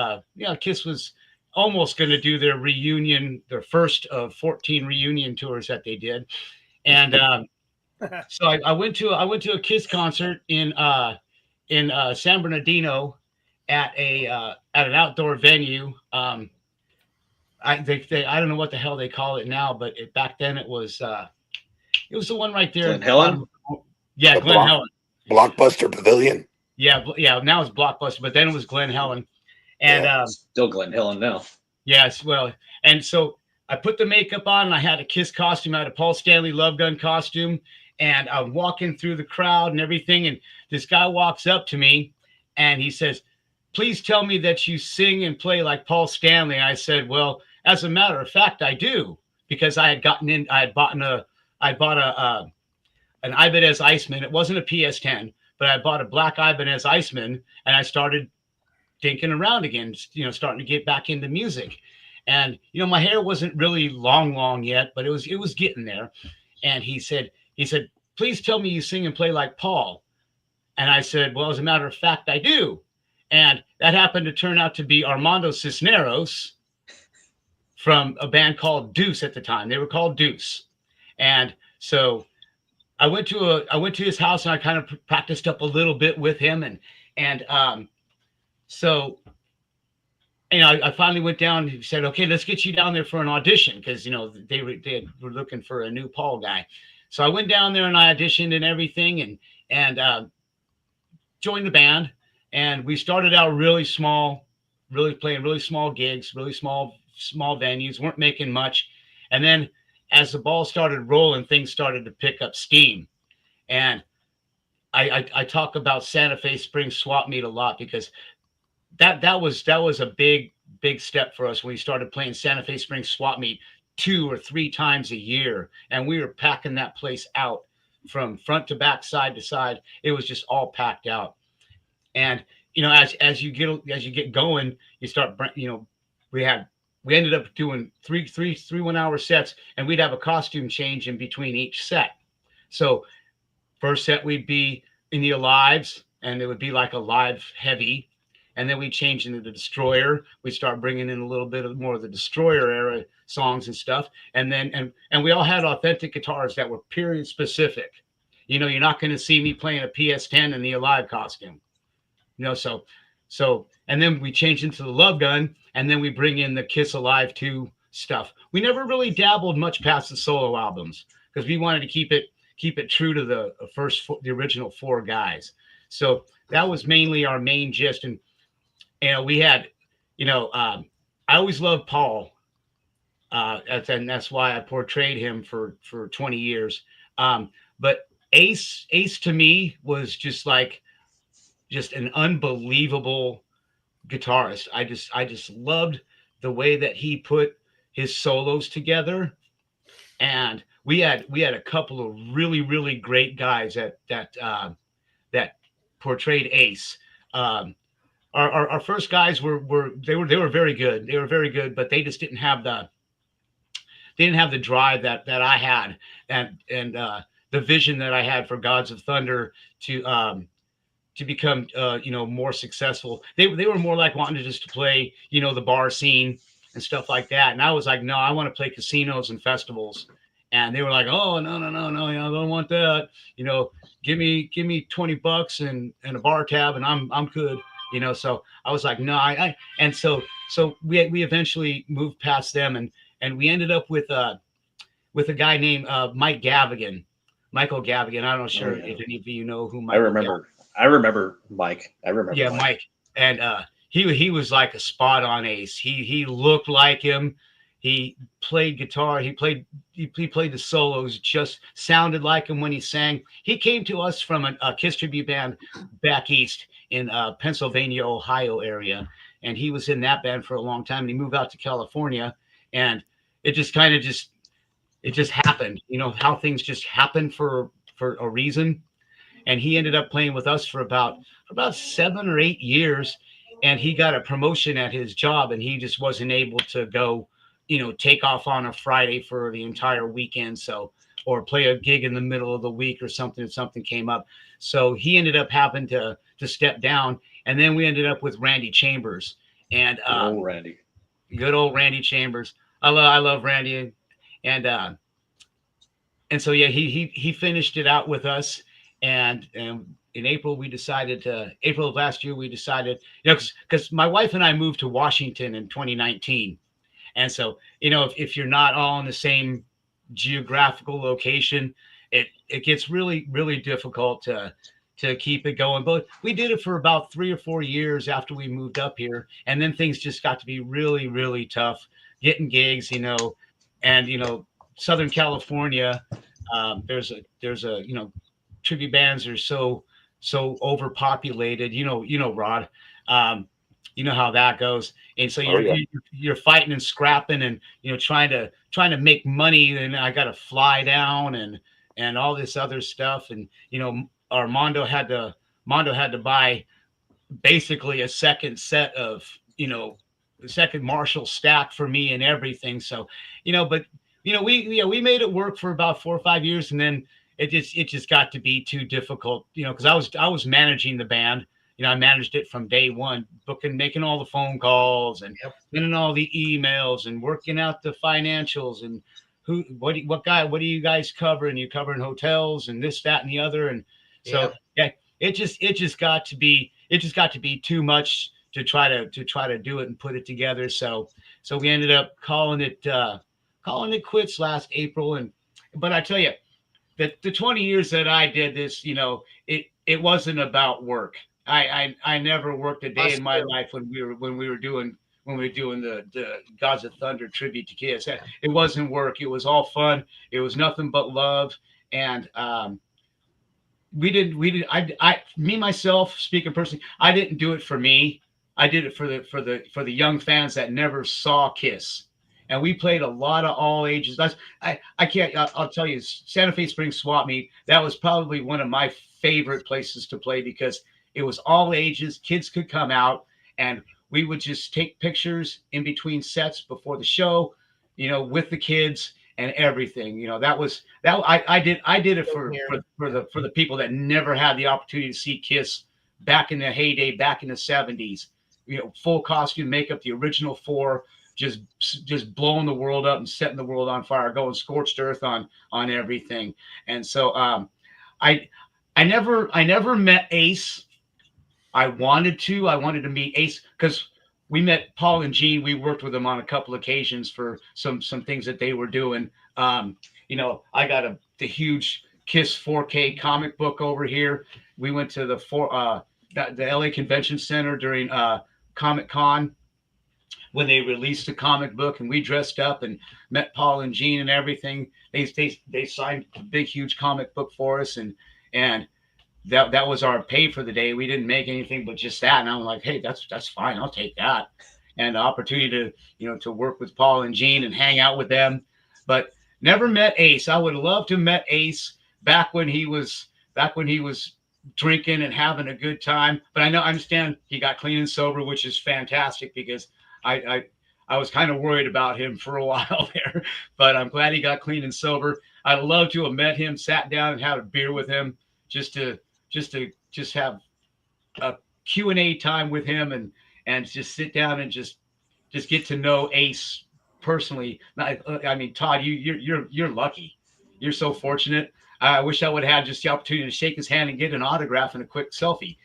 Kiss was almost going to do their reunion, their first of 14 reunion tours that they did. And so I went to a Kiss concert in San Bernardino at an outdoor venue. I don't know what the hell they call it now, but back then it was the one right there. Glen Helen? Yeah, Glen Helen. Blockbuster Pavilion. Yeah. Now it's Blockbuster, but then it was Glen Helen. And still Glen Helen now. Yes, well, and so I put the makeup on, and I had a Kiss costume. I had a Paul Stanley Love Gun costume, and I'm walking through the crowd and everything, and this guy walks up to me, and he says, "Please tell me that you sing and play like Paul Stanley." And I said, "Well, as a matter of fact, I do," because I had bought an Ibanez Iceman. It wasn't a PS10, but I bought a black Ibanez Iceman, and I started dinking around again, starting to get back into music. And my hair wasn't really long yet, but it was getting there. And he said, "Please tell me you sing and play like Paul." And I said, "Well, as a matter of fact, I do." And that happened to turn out to be Armando Cisneros from a band called Deuce at the time. They were called Deuce. And so I went to his house, and I kind of practiced up a little bit with him. So I finally went down. He said, "Okay, let's get you down there for an audition," because they were looking for a new Paul guy. So I went down there and I auditioned and everything, and joined the band. And we started out really small, really playing really small gigs, really small venues. Weren't making much. And then as the ball started rolling, things started to pick up steam. And I talk about Santa Fe Springs swap meet a lot, because that was a big step for us when we started playing Santa Fe Springs swap meet 2 or 3 times a year, and we were packing that place out from front to back, side to side. It was just all packed out. And as you get going, you start we ended up doing three 1-hour sets, and we'd have a costume change in between each set. So first set we'd be in the Alives, and it would be like a live heavy. And then we change into the Destroyer. We start bringing in a little bit more of the Destroyer era songs and stuff. And then, and we all had authentic guitars that were period specific. You're not going to see me playing a PS10 in the Alive costume. So, and then we change into the Love Gun, and then we bring in the Kiss Alive 2 stuff. We never really dabbled much past the solo albums, because we wanted to keep it true to the original 4 guys. So that was mainly our main gist. And we had, I always loved Paul, and that's why I portrayed him for 20 years. But Ace to me was just an unbelievable guitarist. I just loved the way that he put his solos together. And we had a couple of really, really great guys that portrayed Ace. Our first guys were very good. They were very good, but they just didn't have the drive that I had, and the vision that I had for Gods of Thunder to become more successful. They were more like wanting to just play the bar scene and stuff like that. And I was like, no, I want to play casinos and festivals. And they were like, "Oh, no, I don't want that. Give me $20 and a bar tab, and I'm good." So I was like, "No, and so we eventually moved past them, and we ended up with a guy named Michael Gavigan. I'm not sure if any of you know who Michael. I remember Mike. Yeah, Mike. And he was like a spot on ace. He looked like him. He played guitar. He played the solos. Just sounded like him when he sang. He came to us from a Kiss tribute band back east in Pennsylvania, Ohio area, and he was in that band for a long time. And he moved out to California, and it just kind of it just happened. How things just happen for a reason. And he ended up playing with us for about 7 or 8 years, and he got a promotion at his job, and he just wasn't able to go, take off on a Friday for the entire weekend. Or play a gig in the middle of the week or something came up. So he ended up having to step down. And then we ended up with Randy Chambers, and good old Randy Chambers. I love Randy. And so, yeah, he finished it out with us. And in April of last year, we decided, because my wife and I moved to Washington in 2019. And so, if you're not all in the same geographical location, it gets really, really difficult to keep it going. But we did it for about 3 or 4 years after we moved up here. And then things just got to be really, really tough getting gigs, and, Southern California, there's a, tribute bands are so overpopulated, Rod, you know how that goes. And so you're fighting and scrapping and, trying to make money. And I got to fly down and all this other stuff. And, Armando had to buy basically a second set of, the second Marshall stack for me and everything. So, but, we made it work for about 4 or 5 years. And then it just got to be too difficult, because I was managing the band. I managed it from day one, making all the phone calls and sending all the emails and working out the financials and what do you guys cover? And you covering hotels and this, that, and the other. And so, it just got to be too much to try to do it and put it together. So we ended up calling it quits last April. But I tell you, the 20 years that I did this, it wasn't about work. I never worked a day in my life when we were doing the Gods of Thunder tribute to Kiss. It wasn't work. It was all fun. It was nothing but love. And me myself, speaking personally, I didn't do it for me. I did it for the young fans that never saw Kiss. And we played a lot of all ages. I'll tell you, Santa Fe Springs Swap Meet, that was probably one of my favorite places to play, because it was all ages. Kids could come out, and we would just take pictures in between sets before the show, with the kids and everything. I did it for the people that never had the opportunity to see Kiss back in the heyday, back in the 70s. Full costume, makeup, the original 4. Just blowing the world up and setting the world on fire, going scorched earth on everything. And so I never met Ace. I wanted to meet Ace because we met Paul and Gene. We worked with them on a couple occasions for some things that they were doing. I got the huge Kiss 4K comic book over here. We went to the LA Convention Center during Comic Con when they released the comic book, and we dressed up and met Paul and Gene and everything. They signed a big, huge comic book for us, and that was our pay for the day. We didn't make anything but just that. And I'm like, hey, that's fine. I'll take that. And the opportunity to work with Paul and Gene and hang out with them, but never met Ace. I would love to have met Ace back when he was drinking and having a good time. But I understand he got clean and sober, which is fantastic, because I was kind of worried about him for a while there, but I'm glad he got clean and sober. I'd love to have met him, sat down and had a beer with him, just to have a Q&A time with him and just sit down and just get to know Ace personally. I mean, Todd, you're lucky. You're so fortunate. I wish I would have had just the opportunity to shake his hand and get an autograph and a quick selfie,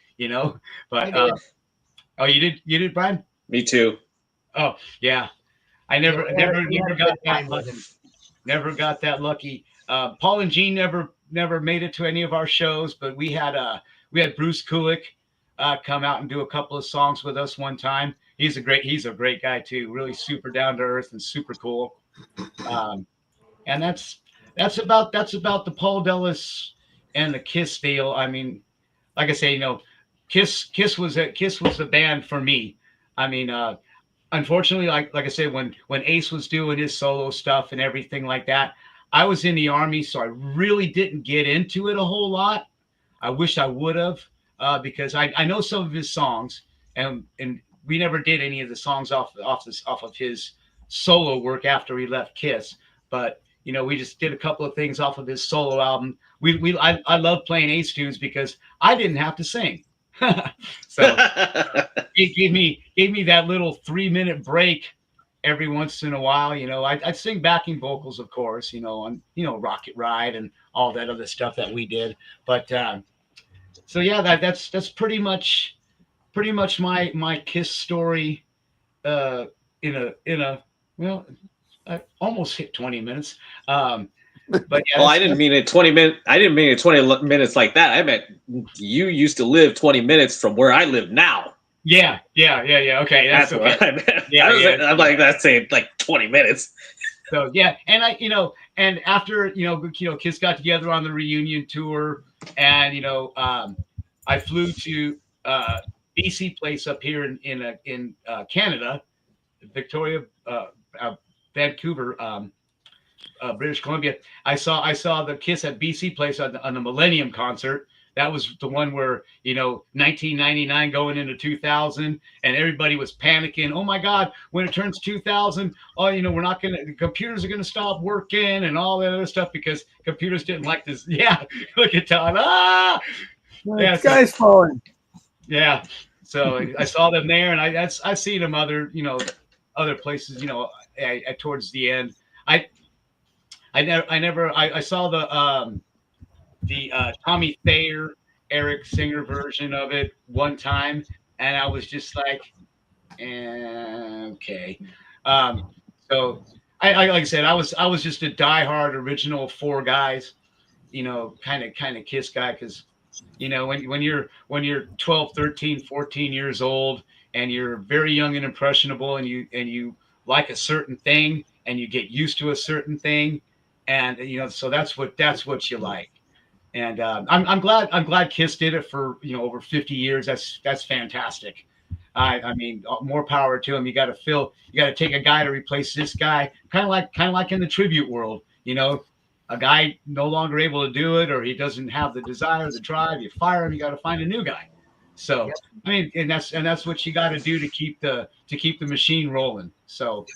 but oh, you did, Brian? Me too. Oh yeah. I never got that lucky. Never got that lucky. Paul and Gene never made it to any of our shows, but we had Bruce Kulick come out and do a couple of songs with us one time. He's a great guy too. Really super down to earth and super cool. And that's about the Paul Dellis and the Kiss deal. I mean, like I say, Kiss was the band for me. I mean, unfortunately, like I said, when Ace was doing his solo stuff and everything like that, I was in the Army, so I really didn't get into it a whole lot. I wish I would have, because I know some of his songs, and we never did any of the songs off of his solo work after he left Kiss. But we just did a couple of things off of his solo album. I love playing Ace tunes because I didn't have to sing. So it gave me that little 3-minute break every once in a while. I'd sing backing vocals, of course, on Rocket Ride and all that other stuff that we did. But so yeah, that's pretty much my Kiss story. Well, I almost hit 20 minutes. But yeah, I didn't mean it 20 minutes. I didn't mean it 20 minutes like that. I meant you used to live 20 minutes from where I live now. Yeah. Okay, that's okay. What I meant. I'm like, that's saying like 20 minutes. So yeah, and and after Kiss got together on the reunion tour, and I flew to BC Place up here in Canada, Victoria, Vancouver. British Columbia. I saw the Kiss at BC Place on the Millennium concert. That was the one where 1999 going into 2000, and everybody was panicking. Oh my God, when it turns 2000, the computers are gonna stop working and all that other stuff because computers didn't like this. Yeah, look at Todd. Yeah, sky's falling. Yeah, so I saw them there, and I've seen them other places. Towards the end, I saw the Tommy Thayer, Eric Singer version of it one time, and I was just like, okay. So I like I said, I was just a diehard original Four Guys, kind of Kiss guy, because when you're 12, 13, 14 years old and you're very young and impressionable, and you like a certain thing and you get used to a certain thing. And so that's what you like, and I'm glad Kiss did it for over 50 years. That's fantastic. I mean, more power to him. You got to take a guy to replace this guy, kind of like in the tribute world. A guy no longer able to do it, or he doesn't have the desire, the drive. You fire him. You got to find a new guy. So yep. I mean, and that's what you got to do to keep the machine rolling. So.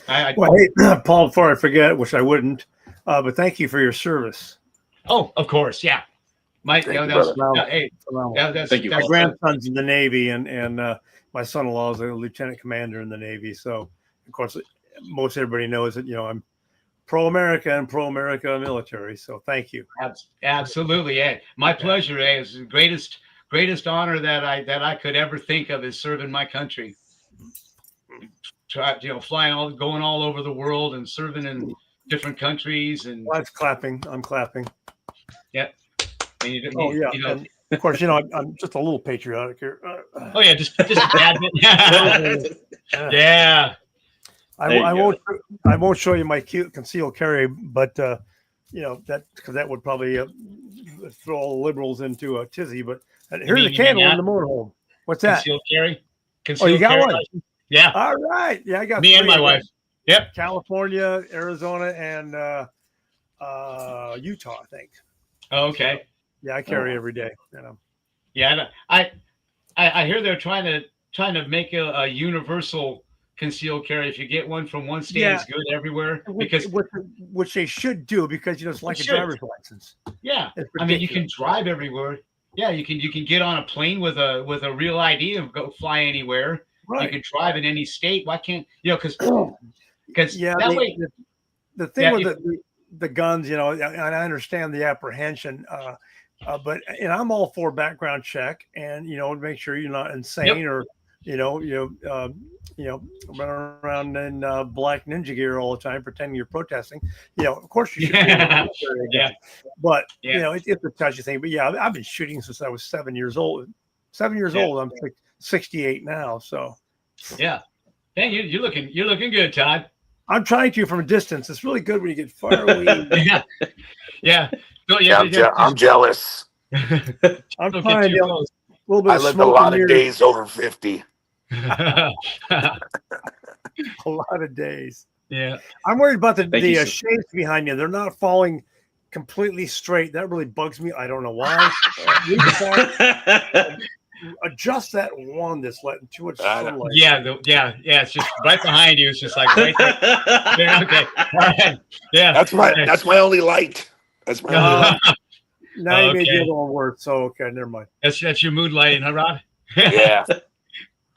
Well, hey, Paul, before I forget, which I wouldn't, but thank you for your service. Oh, of course, yeah. My thank you. My grandson's in the Navy, and my son-in-law is a lieutenant commander in the Navy. So, of course, most everybody knows that I'm pro-America and pro-America military. So, thank you. Absolutely, yeah. My pleasure. It's the greatest honor that I could ever think of is serving my country. Flying going all over the world and serving in different countries. And well, I'm clapping. Yeah. And of course, I'm just a little patriotic here. Oh yeah, just a bad bit. Yeah. I won't show you my cute concealed carry, but that because that would probably throw all the liberals into a tizzy. But here's a candle in the motorhome. What's that? Concealed carry. You got one. License? Yeah. All right. Yeah, I got me and my wife. Yep. California, Arizona, and Utah, I think. Oh, okay. Yeah, I carry every day. Yeah, I hear they're trying to make a universal concealed carry. If you get one from one state, it's good everywhere. Which they should do, because it's like a driver's license. Yeah, I mean, you can drive everywhere. Yeah, you can get on a plane with a real ID and go fly anywhere. Right. You can drive in any state. Why can't because that way? The thing with the guns, and I understand the apprehension. But I'm all for background check and make sure you're not insane or running around in black ninja gear all the time pretending you're protesting. Of course you should be able to carry a gun. But it's a touchy thing. But I've been shooting since I was 7 years old. 7 years old. I'm 68 now. So yeah. Hey, you're looking good, Todd. I'm trying to from a distance. It's really good when you get far away. Yeah. I'm jealous. I'm trying to. A little bit I lived a lot of days over 50. A lot of days. Yeah. I'm worried about the shades behind you. They're not falling completely straight. That really bugs me. I don't know why. Adjust that one that's letting too much sunlight. Yeah. It's just right behind you. It's just like right there. Yeah, okay. All right. Yeah. That's my only light. That's my only light. Now you made the other one work. So okay, never mind. That's your mood lighting, huh, Rod? Yeah.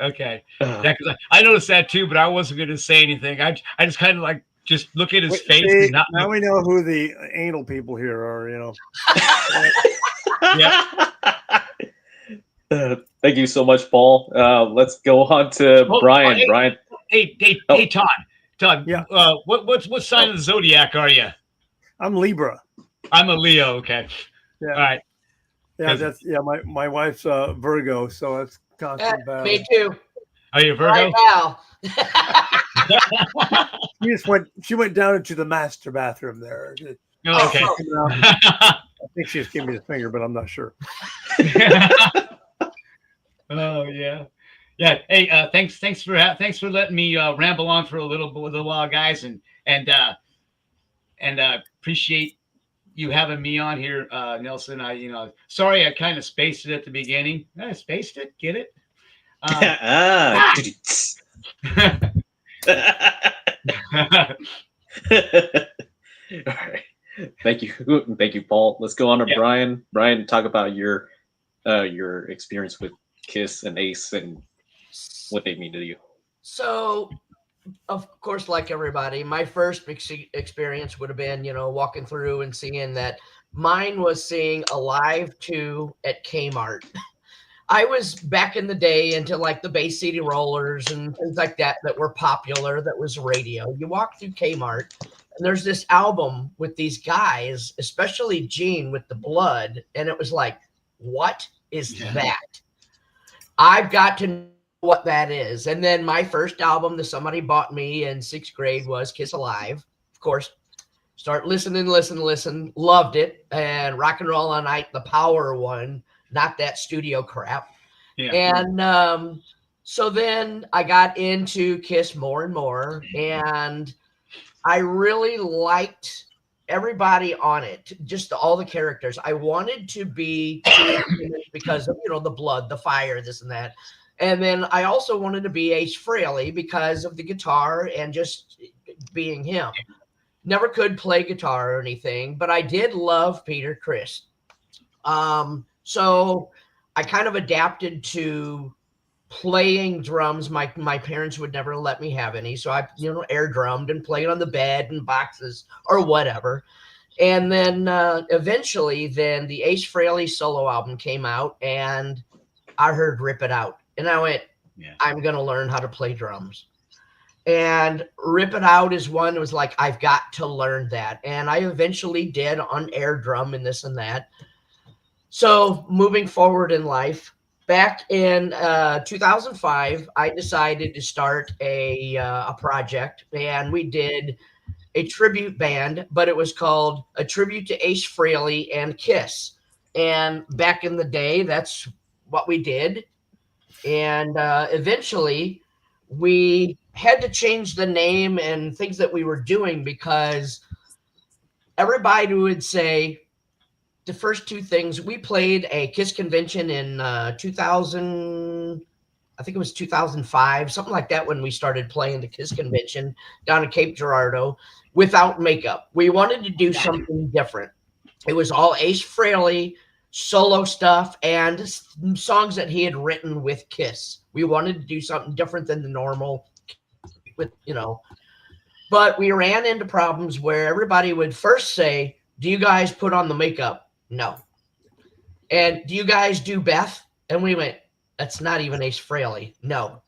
Okay. Yeah, because I noticed that too, but I wasn't going to say anything. I just kind of like just look at his face. See, now we know who the anal people here are. Yeah. Thank you so much, Paul. Let's go on to Brian. Hey, Brian. Hey, Todd. Todd. Yeah. What sign of the zodiac are you? I'm Libra. I'm a Leo. Okay. Yeah. All right. Yeah, my wife's Virgo, so it's constant battle. Me too. Are you a Virgo? Right now. She went down into the master bathroom there. Oh, okay. I think she just gave me the finger, but I'm not sure. Oh yeah. Hey, thanks for letting me ramble on for a little while, guys, and appreciate you having me on here, Nelson. Sorry I kind of spaced it at the beginning. I spaced it. Get it? All right. Thank you, Paul. Let's go on to Brian. Brian, talk about your experience with Kiss and Ace and what they mean to you. So, of course, like everybody, my first experience would have been, walking through and seeing that. Mine was seeing Alive 2 at Kmart. I was back in the day into like the Bay City Rollers and things like that were popular. That was radio. You walk through Kmart and there's this album with these guys, especially Gene with the blood. And it was like, what is that? I've got to know what that is. And then my first album that somebody bought me in 6th grade was Kiss Alive. Of course, start listening, loved it. And Rock and Roll All Night, the Power one, not that studio crap. Yeah. And so then I got into Kiss more and more. And I really liked everybody on it, just all the characters. I wanted to be because of, the blood, the fire, this and that. And then I also wanted to be Ace Frehley because of the guitar and just being him. Never could play guitar or anything, but I did love Peter Criss. So I kind of adapted to playing drums. My parents would never let me have any. So I, air drummed and played on the bed and boxes or whatever. And then eventually then the Ace Frehley solo album came out and I heard Rip It Out. And I went, I'm going to learn how to play drums. And Rip It Out is one that was like, I've got to learn that. And I eventually did on air drum and this and that. So moving forward in life, back in 2005, I decided to start a project, and we did a tribute band, but it was called A Tribute to Ace Frehley and Kiss. And back in the day, that's what we did. And eventually, we had to change the name and things that we were doing because everybody would say, the first two things, we played a Kiss convention in 2000, I think it was 2005, something like that, when we started playing the Kiss convention down in Cape Girardeau without makeup. We wanted to do something different. It was all Ace Frehley solo stuff and songs that he had written with Kiss. We wanted to do something different than the normal, but But we ran into problems where everybody would first say, do you guys put on the makeup? No. And do you guys do Beth? And we went, that's not even Ace Frehley. No.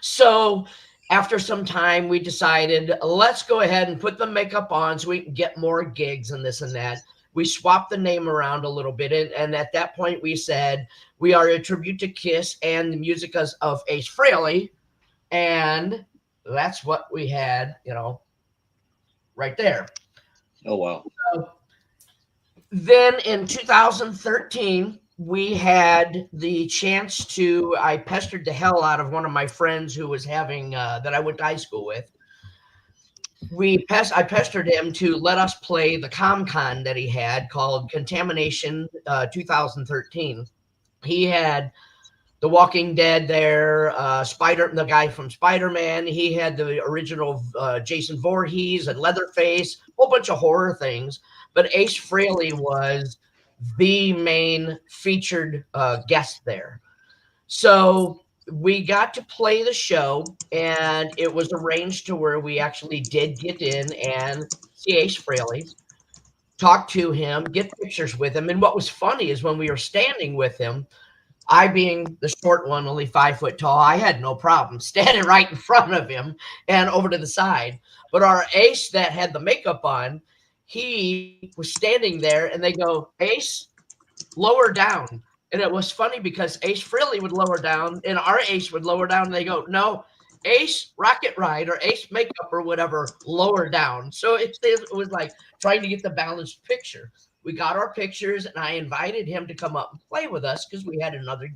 So after some time, we decided, let's go ahead and put the makeup on so we can get more gigs and this and that. We swapped the name around a little bit. And at that point, we said, we are a tribute to Kiss and the music of Ace Frehley. And that's what we had, right there. Oh, wow. So then in 2013, we had the chance I pestered the hell out of one of my friends who was having, that I went to high school with. I pestered him to let us play the ComCon that he had called Contamination 2013. He had The Walking Dead there, the guy from Spider-Man. He had the original Jason Voorhees and Leatherface, a whole bunch of horror things. But Ace Frehley was the main featured guest there. So we got to play the show, and it was arranged to where we actually did get in and see Ace Frehley, talk to him, get pictures with him. And what was funny is when we were standing with him, I being the short one, only 5 foot tall, I had no problem standing right in front of him and over to the side. But our Ace that had the makeup on, he was standing there, and they go, Ace, lower down. And it was funny because Ace Frehley would lower down and our Ace would lower down. And they go, no, Ace Rocket Ride or Ace Makeup or whatever, lower down. So it was like trying to get the balanced picture. We got our pictures, and I invited him to come up and play with us because we had another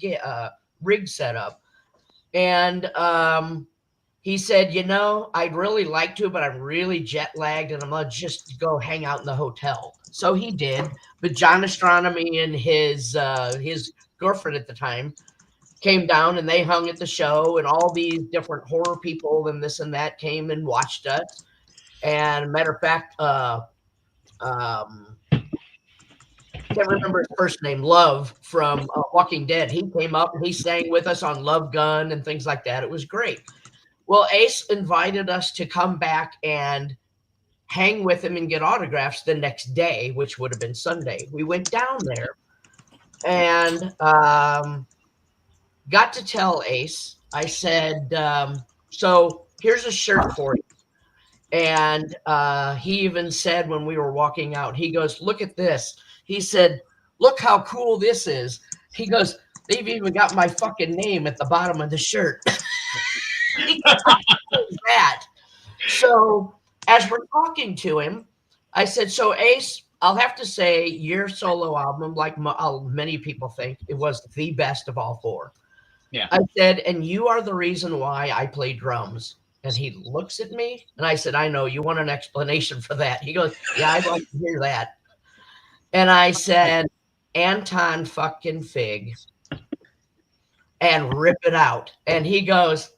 rig set up. And he said, I'd really like to, but I'm really jet lagged, and I'm going to just go hang out in the hotel. So he did. But John Astronomy and his girlfriend at the time came down, and they hung at the show, and all these different horror people and this and that came and watched us. And matter of fact, can't remember his first name, Love from Walking Dead. He came up and he sang with us on Love Gun and things like that. It was great. Well, Ace invited us to come back and hang with him and get autographs the next day, which would have been Sunday. We went down there and got to tell Ace, I said, so here's a shirt for you. And he even said when we were walking out, he goes, look at this. He said, look how cool this is. He goes, they've even got my fucking name at the bottom of the shirt. That. So as we're talking to him, I said, so Ace, I'll have to say your solo album, like many people think, it was the best of all four. Yeah. I said, and you are the reason why I play drums. And he looks at me, and I said, I know, you want an explanation for that. He goes, yeah, I'd like to hear that. And I said, Anton fucking Fig, and rip it out. And he goes,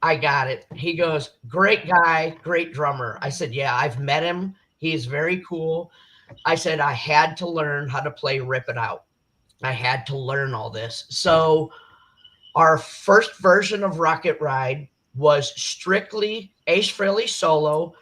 I got it. He goes, great guy, great drummer. I said, yeah, I've met him. He's very cool. I said, I had to learn how to play Rip It Out. I had to learn all this. So our first version of Rocket Ride was strictly Ace Frehley solo,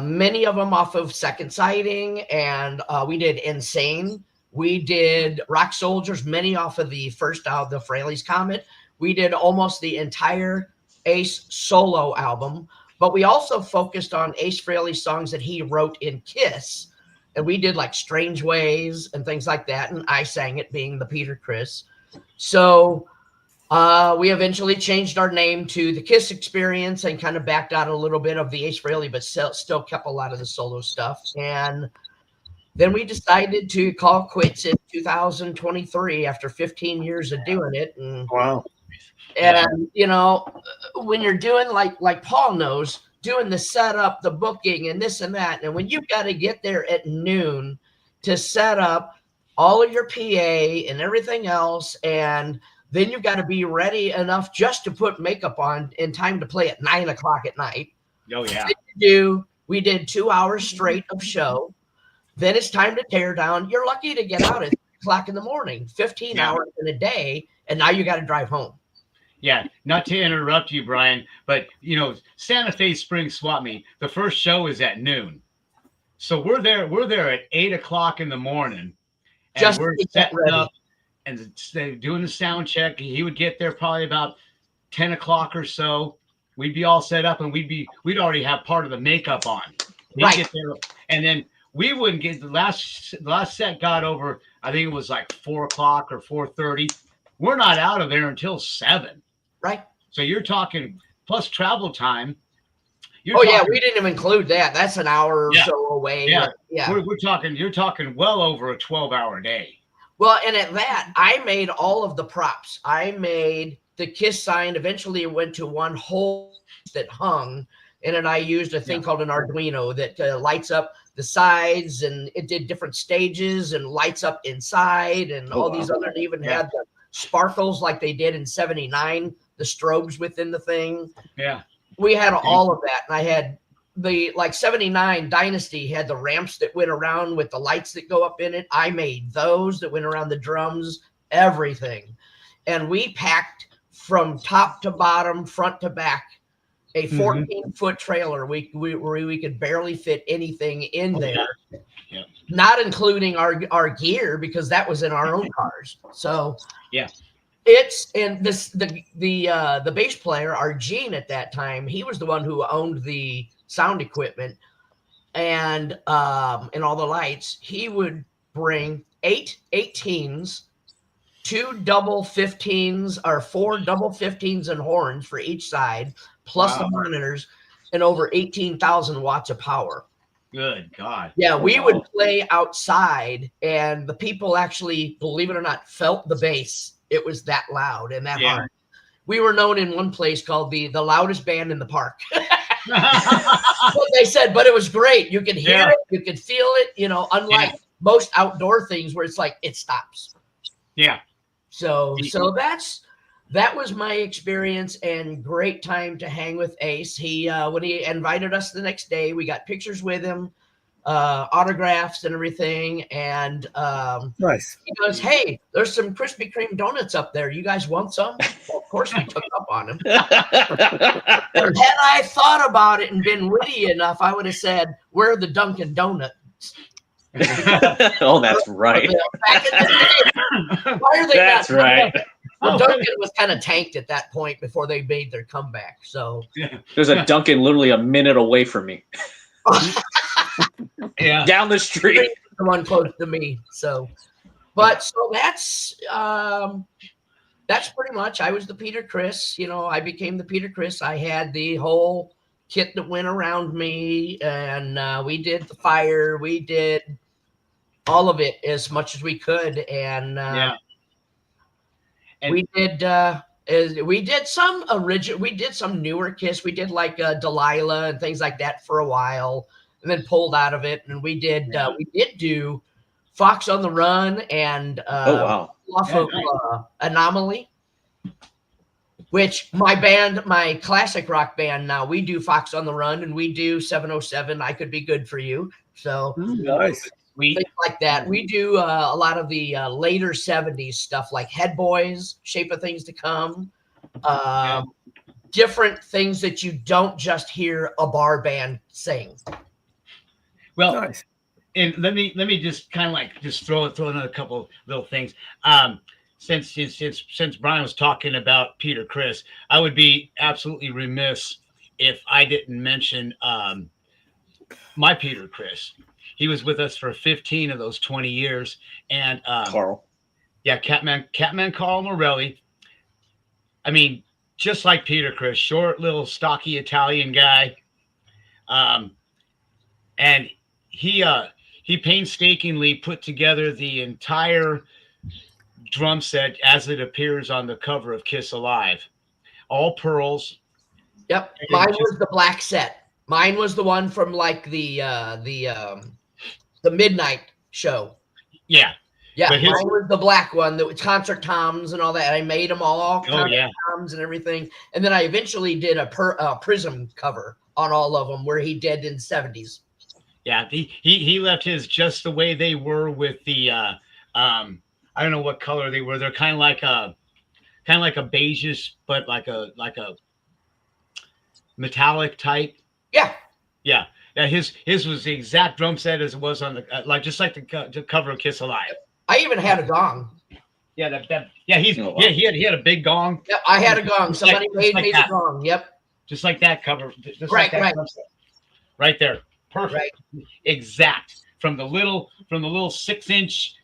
many of them off of Second Sighting, and we did Insane. We did Rock Soldiers, many off of the first album, the Frehley's Comet. We did almost the entire Ace solo album, but we also focused on Ace Frehley songs that he wrote in Kiss, and we did like Strange Ways and things like that, and I sang it, being the Peter Criss. So we eventually changed our name to the Kiss Experience and kind of backed out a little bit of the Ace Frehley, but still kept a lot of the solo stuff. And then we decided to call quits in 2023 after 15 years of doing it. And, wow. And, when you're doing like Paul knows, doing the setup, the booking and this and that. And when you've got to get there at noon to set up all of your PA and everything else, and then you've got to be ready enough just to put makeup on in time to play at 9 o'clock at night. Oh, yeah. We did 2 hours straight of show. Then it's time to tear down. You're lucky to get out at 3 o'clock in the morning, 15 hours in a day, and now you got to drive home. Yeah, not to interrupt you, Brian, but Santa Fe Spring Swap Meet, the first show is at noon. So we're there at 8 o'clock in the morning, and Just we're to get setting ready. up and doing the sound check. He would get there probably about 10 o'clock or so. We'd be all set up, and we'd already have part of the makeup on. He'd Right. get there, and then we wouldn't get the last set got over. I think it was like 4 o'clock or 4:30. We're not out of there until 7. Right. So you're talking plus travel time. Yeah, we didn't even include that. That's an hour or so away. Yeah, yeah. You're talking well over a 12-hour day. Well, and at that, I made all of the props. I made the KISS sign. Eventually, it went to one hole that hung, and then I used a thing called an Arduino that lights up the sides, and it did different stages and lights up inside, and all these other. They even had the sparkles like they did in '79. The strobes within the thing. Yeah. We had all of that. And I had the 79 Dynasty had the ramps that went around with the lights that go up in it. I made those that went around the drums, everything. And we packed from top to bottom, front to back, a 14-foot trailer. We could barely fit anything in there. Yeah. Not including our gear, because that was in our own cars. So yeah. The bass player, our Gene at that time, he was the one who owned the sound equipment and all the lights. He would bring 8 18s, 2 double 15s, or 4 double 15s and horns for each side, plus the monitors, and over 18,000 watts of power. Good God. Yeah, we would play outside, and the people actually, believe it or not, felt the bass. It was that loud and that hard. We were known in one place called the loudest band in the park. What they said, but it was great. You could hear it, you could feel it, unlike most outdoor things where it's like it stops. Yeah. So that was my experience, and great time to hang with Ace. He when he invited us the next day, we got pictures with him, autographs and everything, and nice. He goes, "Hey, there's some Krispy Kreme donuts up there. You guys want some?" Well, of course, we took up on him. And had I thought about it and been witty enough, I would have said, "Where are the Dunkin' Donuts?" Oh, that's right. Back in the day, why are they that's not? Right. Well, Dunkin' was kind of tanked at that point before they made their comeback. So there's a Dunkin' literally a minute away from me. Down the street. The one close to me. So that's pretty much. I was the Peter Criss. I became the Peter Criss. I had the whole kit that went around me, and we did the fire. We did all of it as much as we could, and we did some original. We did some newer KISS. We did like Delilah and things like that for a while, and then pulled out of it. And we did do Fox on the Run and off of Anomaly, which my classic rock band now, we do Fox on the Run and we do 707. I Could Be Good for You. So nice. Things like that. We do a lot of the later 70s stuff like Head Boys, Shape of Things to Come, different things that you don't just hear a bar band sing. Well, nice. And let me just kind of just throw another couple little things. Since Brian was talking about Peter Criss, I would be absolutely remiss if I didn't mention my Peter Criss. He was with us for 15 of those 20 years. And Carl. Yeah, Catman Carl Morelli. I mean, just like Peter Criss, short, little, stocky Italian guy. And he painstakingly put together the entire drum set as it appears on the cover of Kiss Alive. All pearls. Yep. Mine was the black set. Mine was the one from the midnight show. Yeah. Yeah, mine was the black one that was concert toms and all that. I made them all toms and everything. And then I eventually did a Prism cover on all of them where he did in the 70s. Yeah, he left his just the way they were with the I don't know what color they were. They're kind of like kind of like a beigeish, but like a metallic type. Yeah. Yeah. Yeah, his was the exact drum set as it was on the like just like the cover of Kiss Alive. I even had a gong. Yeah, he had a big gong. Yep, I had a gong. Somebody made me the gong. Yep. Just like that cover. Just right, like that right. drum set. Right there. Perfect. Right. Exact. From the little 6-inch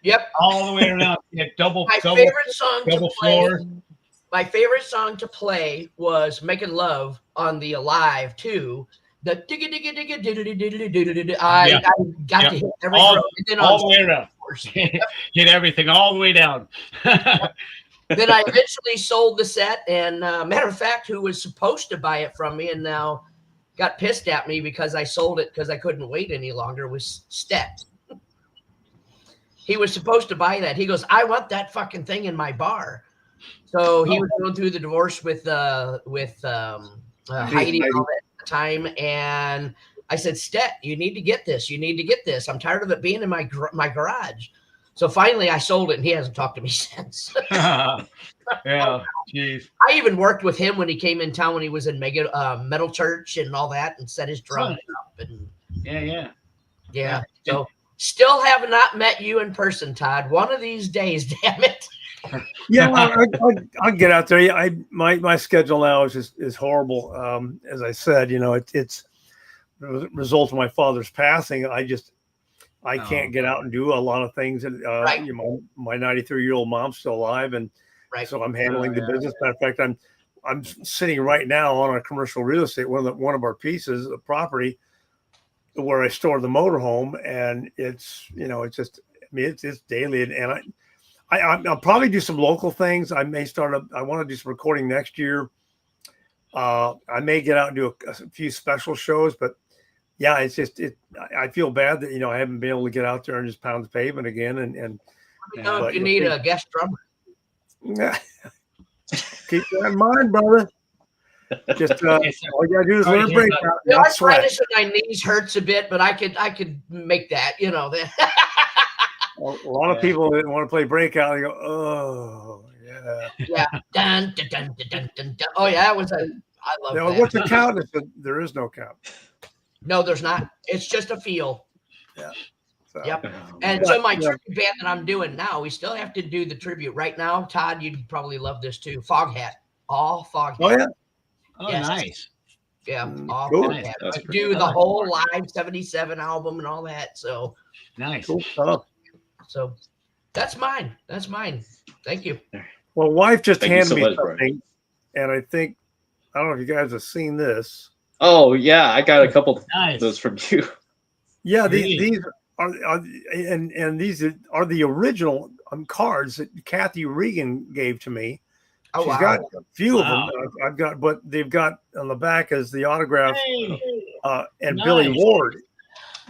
yep. all the way around. Yeah, My favorite song double to play. floor. My favorite song to play was "Making Love" on the Alive 2. The I got to hit every all the way around. Hit everything all the way down. Then I eventually sold the set, and matter of fact, who was supposed to buy it from me and now got pissed at me because I sold it because I couldn't wait any longer was Stet. He was supposed to buy that. He goes, "I want that fucking thing in my bar." So he was going through the divorce with Heidi all that time, and I said, "Stet, you need to get this. You need to get this. I'm tired of it being in my garage." So finally, I sold it, and he hasn't talked to me since. Yeah, jeez. I even worked with him when he came in town when he was in Metal Church and all that, and set his drums up. And yeah. So still have not met you in person, Todd. One of these days, damn it. Yeah, I'll get out there. My schedule now is horrible. As I said, it's the result of my father's passing. I can't get out and do a lot of things. And right. My 93-year-old mom's still alive, and right. so I'm handling the business. Matter of fact, I'm sitting right now on a commercial real estate, one of our pieces of property, where I store the motorhome, and it's it's daily, and I'll probably do some local things. I may I want to do some recording next year. I may get out and do a few special shows, but yeah, it's just I feel bad that I haven't been able to get out there and just pound the pavement again. And if you need a guest drummer. Yeah, keep that in mind, brother. Just all you gotta do is learn breakout. I find this when my knees hurts a bit, but I could make that. A lot of people that want to play breakout, they go, "Oh, yeah." Yeah. Dun, dun, dun, dun, dun, dun. Oh, yeah. I love that. What's the count? There is no count. No, there's not. It's just a feel. Yeah. So, yep. And so my tribute band that I'm doing now, we still have to do the tribute right now. Todd, you'd probably love this too. Foghat. All Foghat. Oh, yeah. Oh, yes. Nice. Yeah. All cool. Foghat. I do the whole Live 77 album and all that. So nice. Cool stuff. So that's mine. Thank you. Well, wife just handed me something, and I don't know if you guys have seen this. Oh yeah, I got a couple of those from you. Yeah, these are these are the original cards that Kathy Regan gave to me. Oh, She's got a few of them. I've got, but they've got on the back as the autograph, and nice. Billy Ward.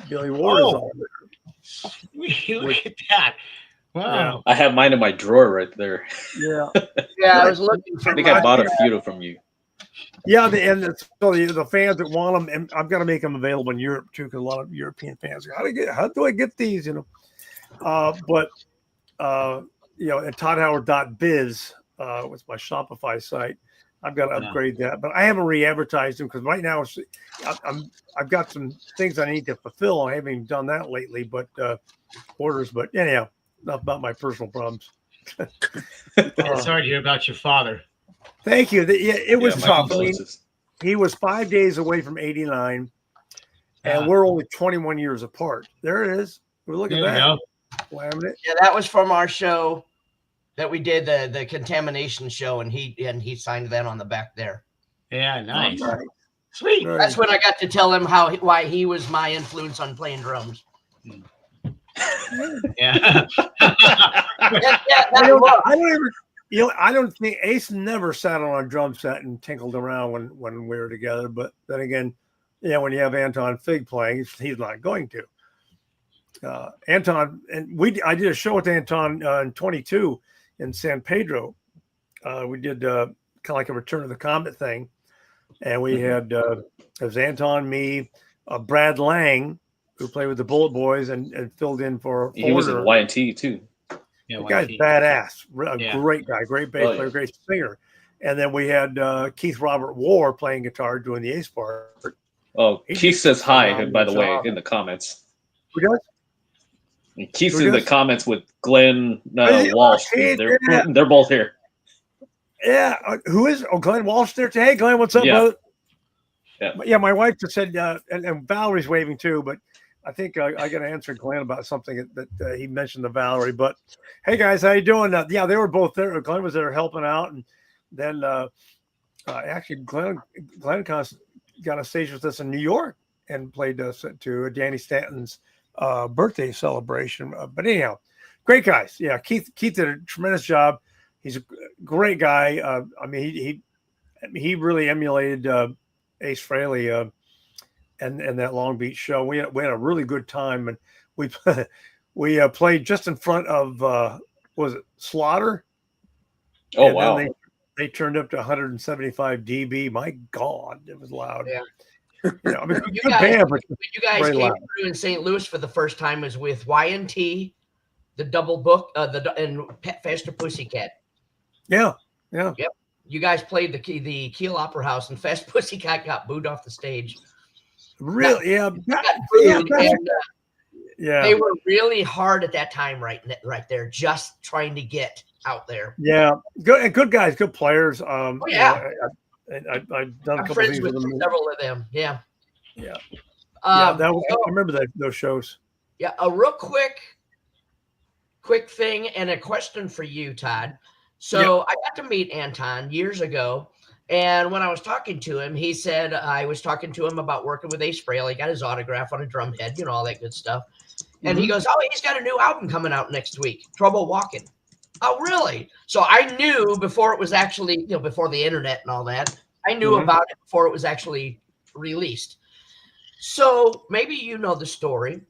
Billy Ward is on there. Look at that. Wow. I have mine in my drawer right there. Yeah. Yeah, I was looking for I think I bought a few from you. Yeah, so the fans that want them, and I've got to make them available in Europe too, because a lot of European fans go, how do I get these? At ToddHoward.biz was my Shopify site. I've got to upgrade that, but I haven't re-advertised them because right now I've got some things I need to fulfill. I haven't even done that lately, but orders. But anyhow, enough about my personal problems. Sorry to hear about your father. Thank you. It was tough. I mean, he was 5 days away from 89, and we're only 21 years apart. There it is. Look at that. Laminate. Yeah, that was from our show that we did, the contamination show, and he signed that on the back there. Yeah, nice. Right. Sweet. Right. That's when I got to tell him why he was my influence on playing drums. Yeah. I don't think Ace never sat on a drum set and tinkled around when we were together. But then again, when you have Anton Fig playing, he's not going to. Anton and I did a show with Anton in 22 in San Pedro. We did kind of like a Return of the Comet thing, and we had it was Anton, me, Brad Lang, who played with the Bullet Boys and filled in for. He was in Y&T too. Yeah, the guy's Keith. badass. A Yeah. great guy, great bass player, great singer. And then we had Keith Robert War playing guitar doing the ace part. Oh, Keith says hi, by the way, in the comments. Who does? And Keith's Who in the does? comments with Glenn Hey, Walsh. Keith, They're both here. Yeah. Who is? Oh, Glenn Walsh there. Hey, Glenn, what's up, brother? Yeah, my wife just said, and Valerie's waving too, but I think I got to answer Glenn about something that he mentioned to Valerie. But hey, guys, how you doing? Yeah, they were both there. Glenn was there helping out, and then actually Glenn got on stage with us in New York and played us to Danny Stanton's birthday celebration. But anyhow, great guys. Yeah, Keith did a tremendous job. He's a great guy. I mean, he really emulated Ace Frehley and that Long Beach show. We had a really good time, and we played just in front of was it Slaughter? Oh, and wow! Then they turned up to 175 dB. My God, it was loud. Yeah. I mean, you good guys, band, but you guys came loud. through in St. Louis for the first time was with Y&T, the Double Book, and Faster Pussycat. Yeah. Yep. You guys played the Kiel Opera House, and Fast Pussycat got booed off the stage. Really? Got booed, yeah. They were really hard at that time, right there, just trying to get out there. Yeah, good guys, good players. Oh yeah, I've done a couple friends things with them. several of them. Yeah. I remember those shows. Yeah, a real quick thing and a question for you, Todd. So I got to meet Anton years ago, and when I was talking to him, he said I was talking to him about working with Ace Frehley. Got his autograph on a drum head, all that good stuff. And he goes, "Oh, he's got a new album coming out next week, Trouble Walking." Oh, really? So I knew before it was actually, before the internet and all that, I knew about it before it was actually released. So maybe you know the story.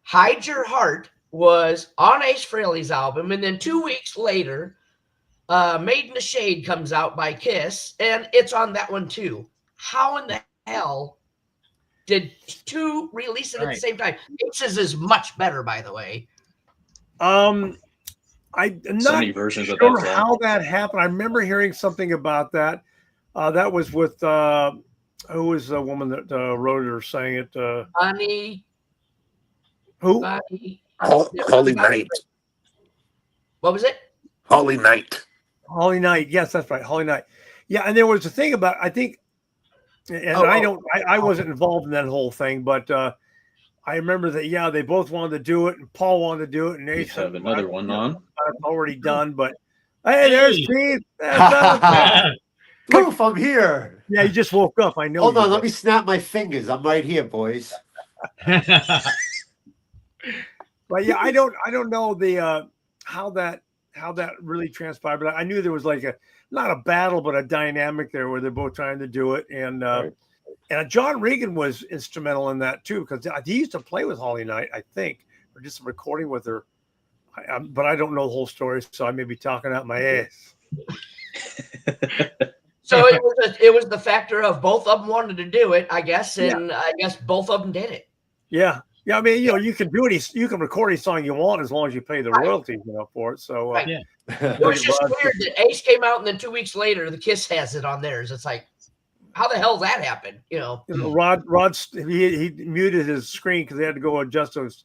Hide Your Heart was on Ace Frehley's album, and then 2 weeks later, Made in the Shade comes out by Kiss, and it's on that one too. How in the hell did two release it at the same time? Ace's is much better, by the way. I'm not so many versions sure of that how that happened. I remember hearing something about that. That was with who was the woman that wrote it or sang it? Bonnie. Who? Holy Night. What was it? Holy Night. Holly Knight. Yes, that's right. Holly Knight. Yeah, and there was a thing about, I think, and I wasn't involved in that whole thing, but I remember that, they both wanted to do it, and Paul wanted to do it, and they have another one on. It's already done, but hey, there's Steve. Poof, I'm here. Yeah, you just woke up. I know. Hold on, let me snap my fingers. I'm right here, boys. But yeah, I don't know the how that really transpired, but I knew there was like not a battle, but a dynamic there where they're both trying to do it, and John Regan was instrumental in that too, because he used to play with Holly Knight, I think, or just a recording with her, but I don't know the whole story, so I may be talking out my ass. So it was the factor of both of them wanted to do it, I guess, and I guess both of them did it. Yeah. Yeah, I mean, you can do it. You can record any song you want as long as you pay the royalties, for it. So, it was just weird that Ace came out and then 2 weeks later, the Kiss has it on theirs. It's like, how the hell that happened? Rod, he muted his screen because they had to go adjust those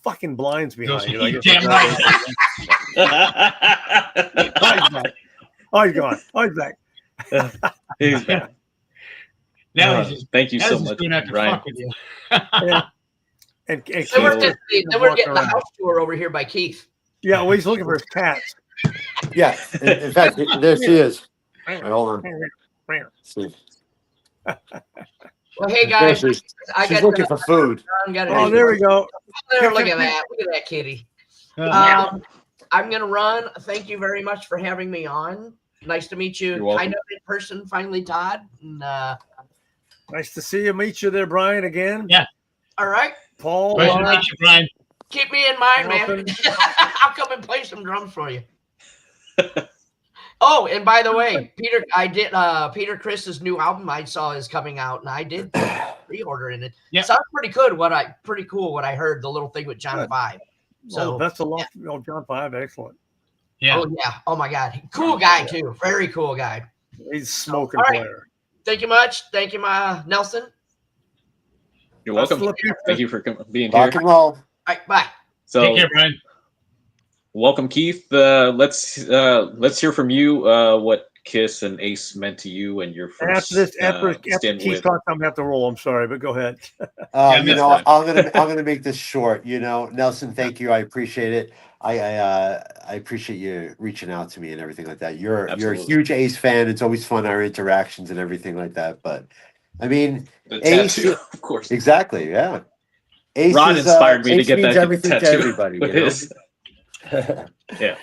fucking blinds behind you. Damn right. Oh, he's gone. Oh, he's back. He's back. Now thank you so much, Brian. Fuck with you. And they were getting the house tour over here by Keith. Yeah, well, he's looking for his cats. Yeah, in fact, there she is. Right, hold on. See. Well, hey guys, she's looking for food. Oh, there we go. Look at that! Look at that kitty. I'm gonna run. Thank you very much for having me on. Nice to meet you. Kind of in person, finally, Todd. And, nice to meet you there, Brian, again. Yeah. All right. Paul. Nice to meet you, Brian. Keep me in mind, man. I'll come and play some drums for you. Oh, and by the way, Peter, Peter Chris's new album I saw is coming out, and I did pre-order in it. Yep. Sounds pretty good. Pretty cool what I heard. The little thing with John 5. So that's a lot. Oh, John 5, excellent. Yeah. Oh yeah. Oh my God. Cool guy too. Very cool guy. He's a smoking All right. player. Thank you much. Thank you, my Nelson. You're welcome. Thank you for being here. Rock and roll. All right. Bye. So, Take care, Brian. welcome, Keith. Let's hear from you. What Kiss and Ace meant to you and your first After stint Keith with. talks, I'm gonna have to roll. I'm sorry, but go ahead. You know, I'm gonna make this short. You know, Nelson, thank you. I appreciate it. I appreciate you reaching out to me and everything like that. You're a huge Ace fan. It's always fun, our interactions and everything like that. But I mean, The Ace, tattoo, of course. exactly, yeah. Ace Rod inspired me to Ace get means that everything tattoo to everybody. with You know? his. Yeah.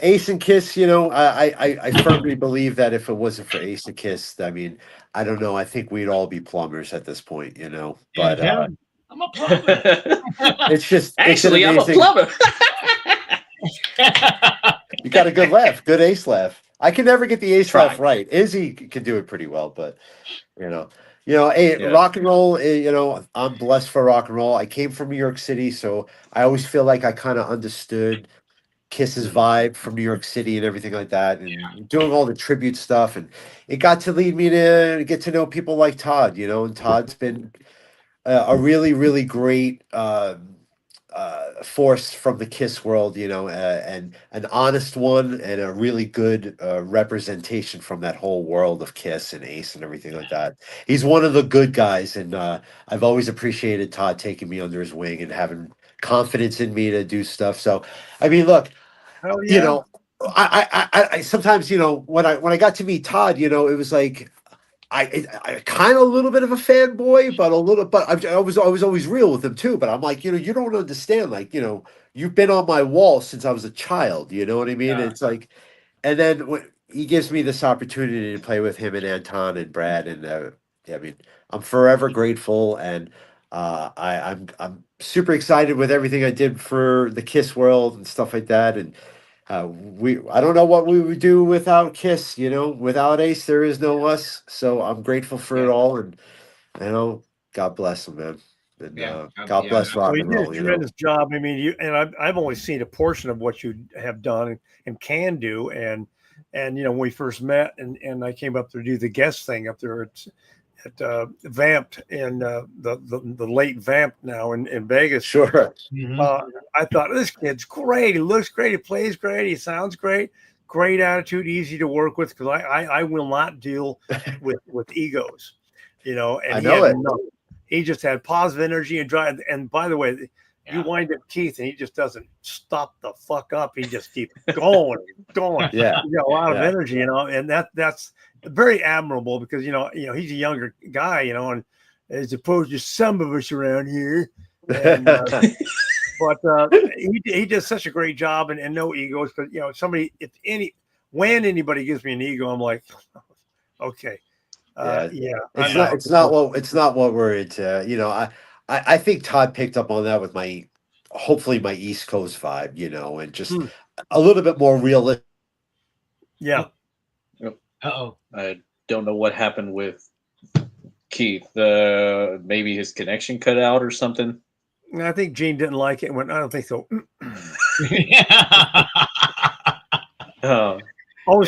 Ace and Kiss, you know, I firmly believe that if it wasn't for Ace and Kiss, I mean, I don't know. I think we'd all be plumbers at this point, you know. But I'm a plumber. it's just Actually, I'm a plumber. You got a good laugh, good Ace laugh. I can never get the Ace laugh Try. right. Izzy can do it pretty well, but hey, Yeah. rock and roll. I'm blessed for rock and roll. I came from New York City, so I always feel like I kind of understood Kiss's vibe from New York City and everything like that, and doing all the tribute stuff, and it got to lead me to get to know people like Todd, you know, and Todd's been a really, really great force from the Kiss world, you know, and an honest one and a really good representation from that whole world of Kiss and Ace and everything like that. He's one of the good guys, and I've always appreciated Todd taking me under his wing and having confidence in me to do stuff. So, I mean, look, Hell yeah. you know, I sometimes, you know, when I got to meet Todd, you know, it was like I kind of a little bit of a fanboy, but I was always real with him too. But I'm like, you know, you don't understand, like, you know, you've been on my wall since I was a child. You know what I mean? Yeah. It's like, and then when he gives me this opportunity to play with him and Anton and Brad, and I mean, I'm forever grateful, and I'm super excited with everything I did for the Kiss world and stuff like that, and. I don't know what we would do without Kiss, you know, without Ace, there is no us. So I'm grateful for it all. And, you know, God bless him, man. And God bless rock Well, you and did roll. a tremendous job. I mean, I've only seen a portion of what you have done and can do. And, you know, when we first met and I came up to do the guest thing up there at Vamped in the late Vamp now in Vegas. Sure. I thought this kid's great. He looks great. He plays great. He sounds great. Great attitude, easy to work with. Because I will not deal with egos, you know. And I know it. He just had positive energy and drive. And by the way, you wind up Keith, and he just doesn't stop the fuck up. He just keeps going, going. Yeah, he got a lot of energy, you know, and that's very admirable because you know he's a younger guy, you know, and as opposed to some of us around here. And, but he does such a great job and no egos. But you know, when anybody gives me an ego, I'm like, okay, It's not what we're into. You know, I think Todd picked up on that with hopefully my East Coast vibe, you know, and just a little bit more realistic. Yeah. Uh-oh. I don't know what happened with Keith. Maybe his connection cut out or something. I think Gene didn't like it and went, I don't think so. It's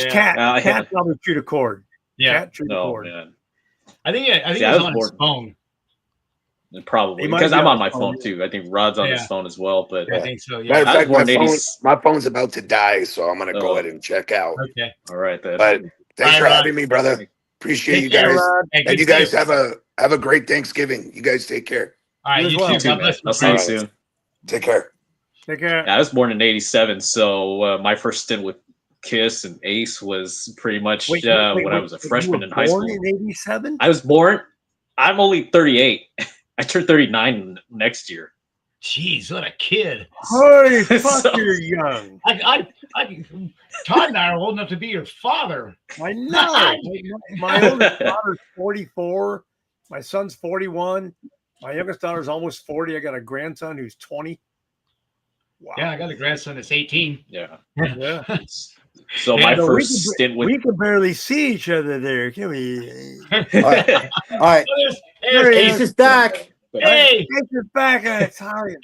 Cat. Cat probably chewed a cord. Yeah. Cat chewed a cord. Man. I think it was on his phone. Probably because I'm on my phone too. I think Rod's on his phone as well. But I think so. Yeah. Matter of fact, my phone's about to die, so I'm gonna go ahead and check out. Okay. All right. Then. But thanks for having me, brother. Appreciate you guys. And you guys have a great Thanksgiving. You guys take care. All right, you too. God bless. I'll see you soon. Take care. Take care. Yeah, I was born in '87, so my first stint with Kiss and Ace was pretty much when I was a freshman in high school. Born in '87? I was born. I'm only 38. I turned 39 next year. Jeez, what a kid! Holy fuck, you're young. Todd and I are old enough to be your father. I know. My oldest daughter's 44. My son's 41. My youngest daughter's almost 40. I got a grandson who's 20. Wow. Yeah, I got a grandson that's 18. Yeah. Yeah. So my first stint with... We can barely see each other there, can we? All right. There's Ace is back. Hey! Ace is back. Italian.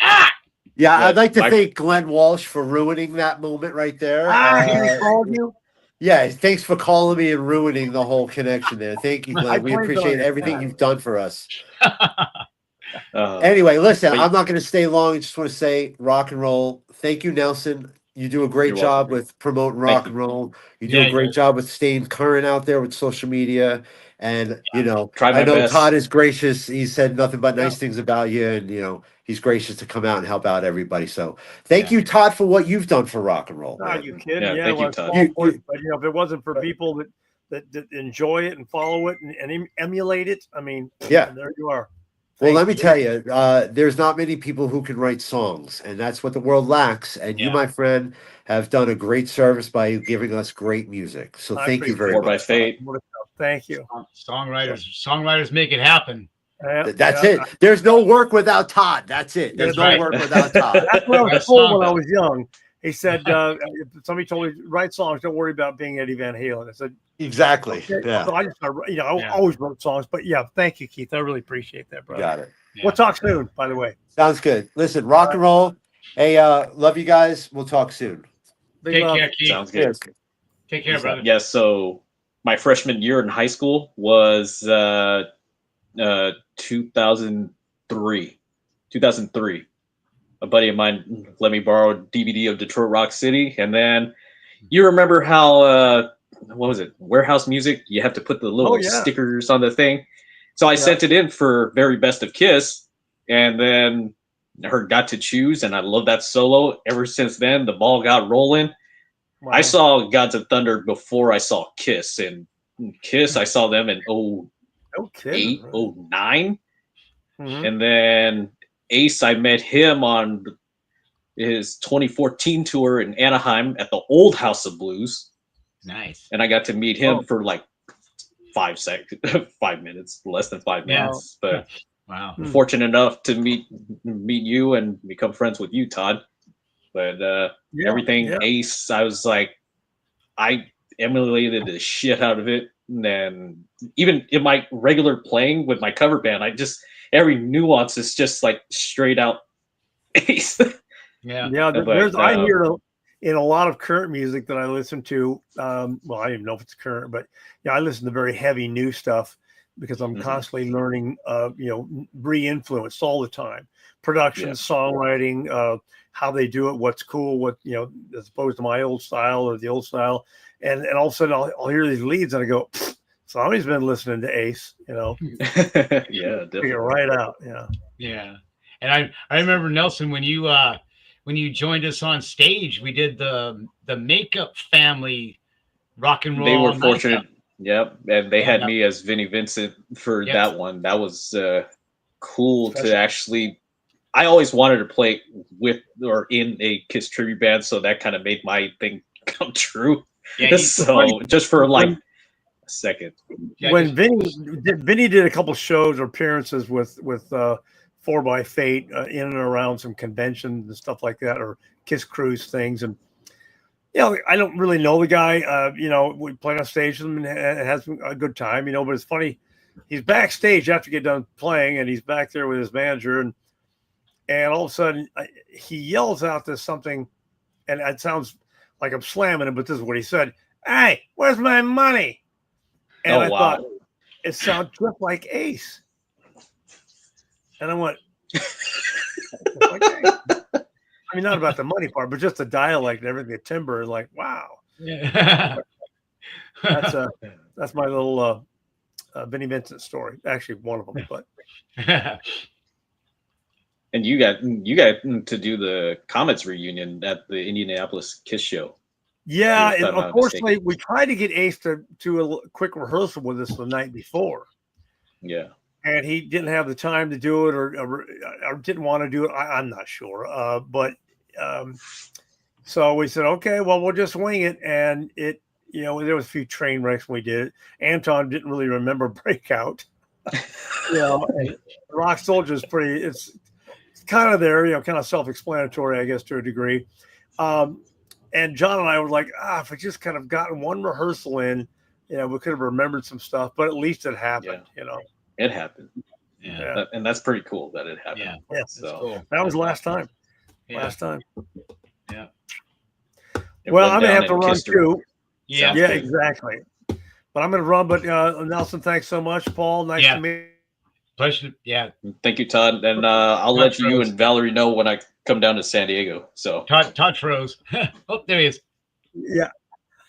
Yeah, Yeah, I'd like to thank Glenn Walsh for ruining that moment right there. He called you. Yeah, thanks for calling me and ruining the whole connection there. Thank you, Glenn. We blamed it on appreciate you. everything you've done for us. Uh, Anyway, listen, but- I'm not going to stay long. I just want to say rock and roll. Thank you, Nelson. You do a great You're job welcome. with promoting Thank rock you. and roll. You do Yeah, a great job with staying current out there with social media. And, you know, Try I my know best. Todd is gracious. He said nothing but nice Yeah. things about you. And, you know, he's gracious to come out and help out everybody. So thank Yeah. you, Todd, for what you've done for rock and roll. Are Man. you kidding? Yeah, Yeah, thank you, well, Todd. but if it wasn't for people that enjoy it and follow it and emulate it, I mean, Yeah. there you are. Well, Thank let me you. tell you, there's not many people who can write songs, and that's what the world lacks. And you, Yeah. my friend, have done a great service by giving us great music. So I thank you appreciate very More by much. fate. Thank you. Songwriters make it happen. That's it. There's no work without Todd. That's it. There's That's no right. work without Todd. That's what I was That's told song when I bell. was young. He said, if somebody told me write songs, don't worry about being Eddie Van Halen. I said, Exactly. okay. Yeah. So I just, I Yeah. always wrote songs, but yeah, thank you, Keith. I really appreciate that, brother. Got it. Yeah. We'll talk soon, by the way. Sounds good. Listen, rock and roll. Hey, love you guys. We'll talk soon. Big Take love. care, Keith. Sounds good. Cheers. Take care, brother. Yeah, so my freshman year in high school was 2003. 2003. A buddy of mine let me borrow a DVD of Detroit Rock City, and then you remember how what was it? Warehouse Music? You have to put the little yeah. stickers on the thing. So I sent it in for Very Best of Kiss, and then got to choose, and I love that solo. Ever since then, the ball got rolling. Wow. I saw Gods of Thunder before I saw Kiss, and Kiss, I saw them in No kidding. 08, 09. Mhm. And then Ace, I met him on his 2014 tour in Anaheim at the old House of Blues. Nice. And I got to meet him for like 5 seconds, 5 minutes, less than 5 Yeah. minutes. But Wow. I'm fortunate enough to meet you and become friends with you, Todd. But everything Ace, I was like, I emulated the shit out of it. And then even in my regular playing with my cover band, I just, every nuance is just like straight out Ace. Yeah. Yeah, But, there's I hear in a lot of current music that I listen to. Well, I don't even know if it's current, but yeah, I listen to very heavy new stuff because I'm constantly learning, re-influenced all the time. Production, songwriting, how they do it, what's cool, what as opposed to my old style or the old style, and all of a sudden I'll hear these leads and I go, somebody's been listening to Ace, Yeah, figure definitely. it right out. Yeah. Yeah. And I remember, Nelson, when you joined us on stage, we did the Makeup Family rock and roll. They were night. fortunate. Yep. And they had Yeah. me as Vinnie Vincent for Yep. that one. That was cool to actually, I always wanted to play with or in a Kiss tribute band. So that kind of made my thing come true. Yeah, So just for like a second. Yeah, When Vinny did a couple shows or appearances with 4 by Fate in and around some conventions and stuff like that, or Kiss Cruise things, and I don't really know the guy. We played on stage with him and has a good time. But it's funny, he's backstage after get done playing, and he's back there with his manager, and all of a sudden he yells out this something, and it sounds like I'm slamming him, but this is what he said: "Hey, where's my money?" And I thought it sounded just like Ace. And I went, okay. I mean, not about the money part, but just the dialect and everything, the timbre is like, wow. Yeah. That's my little Vinnie Vincent story. Actually, one of them, but. And you got to do the Comets reunion at the Indianapolis Kiss show. Yeah, and unfortunately, we tried to get Ace to do a quick rehearsal with us the night before. Yeah. And he didn't have the time to do it, or didn't want to do it. I'm not sure. So we said, okay, well, we'll just wing it. And it, there was a few train wrecks when we did it. Anton didn't really remember Breakout. And Rock Soldier is it's kind of there, kind of self-explanatory, I guess, to a degree. And John and I were like, if we just kind of gotten one rehearsal in, we could have remembered some stuff, but at least it happened, It happened. Yeah. And that's pretty cool that it happened. Yeah. So cool. That was the last time. last time. Yeah. Well, I'm gonna have to run too. Yeah. Yeah, exactly. But I'm gonna run. But Nelson, thanks so much. Paul, nice to meet you. Pleasure. Yeah. Thank you, Todd. And I'll let you and Valerie know when I come down to San Diego. So Todd froze. Oh, there he is. Yeah.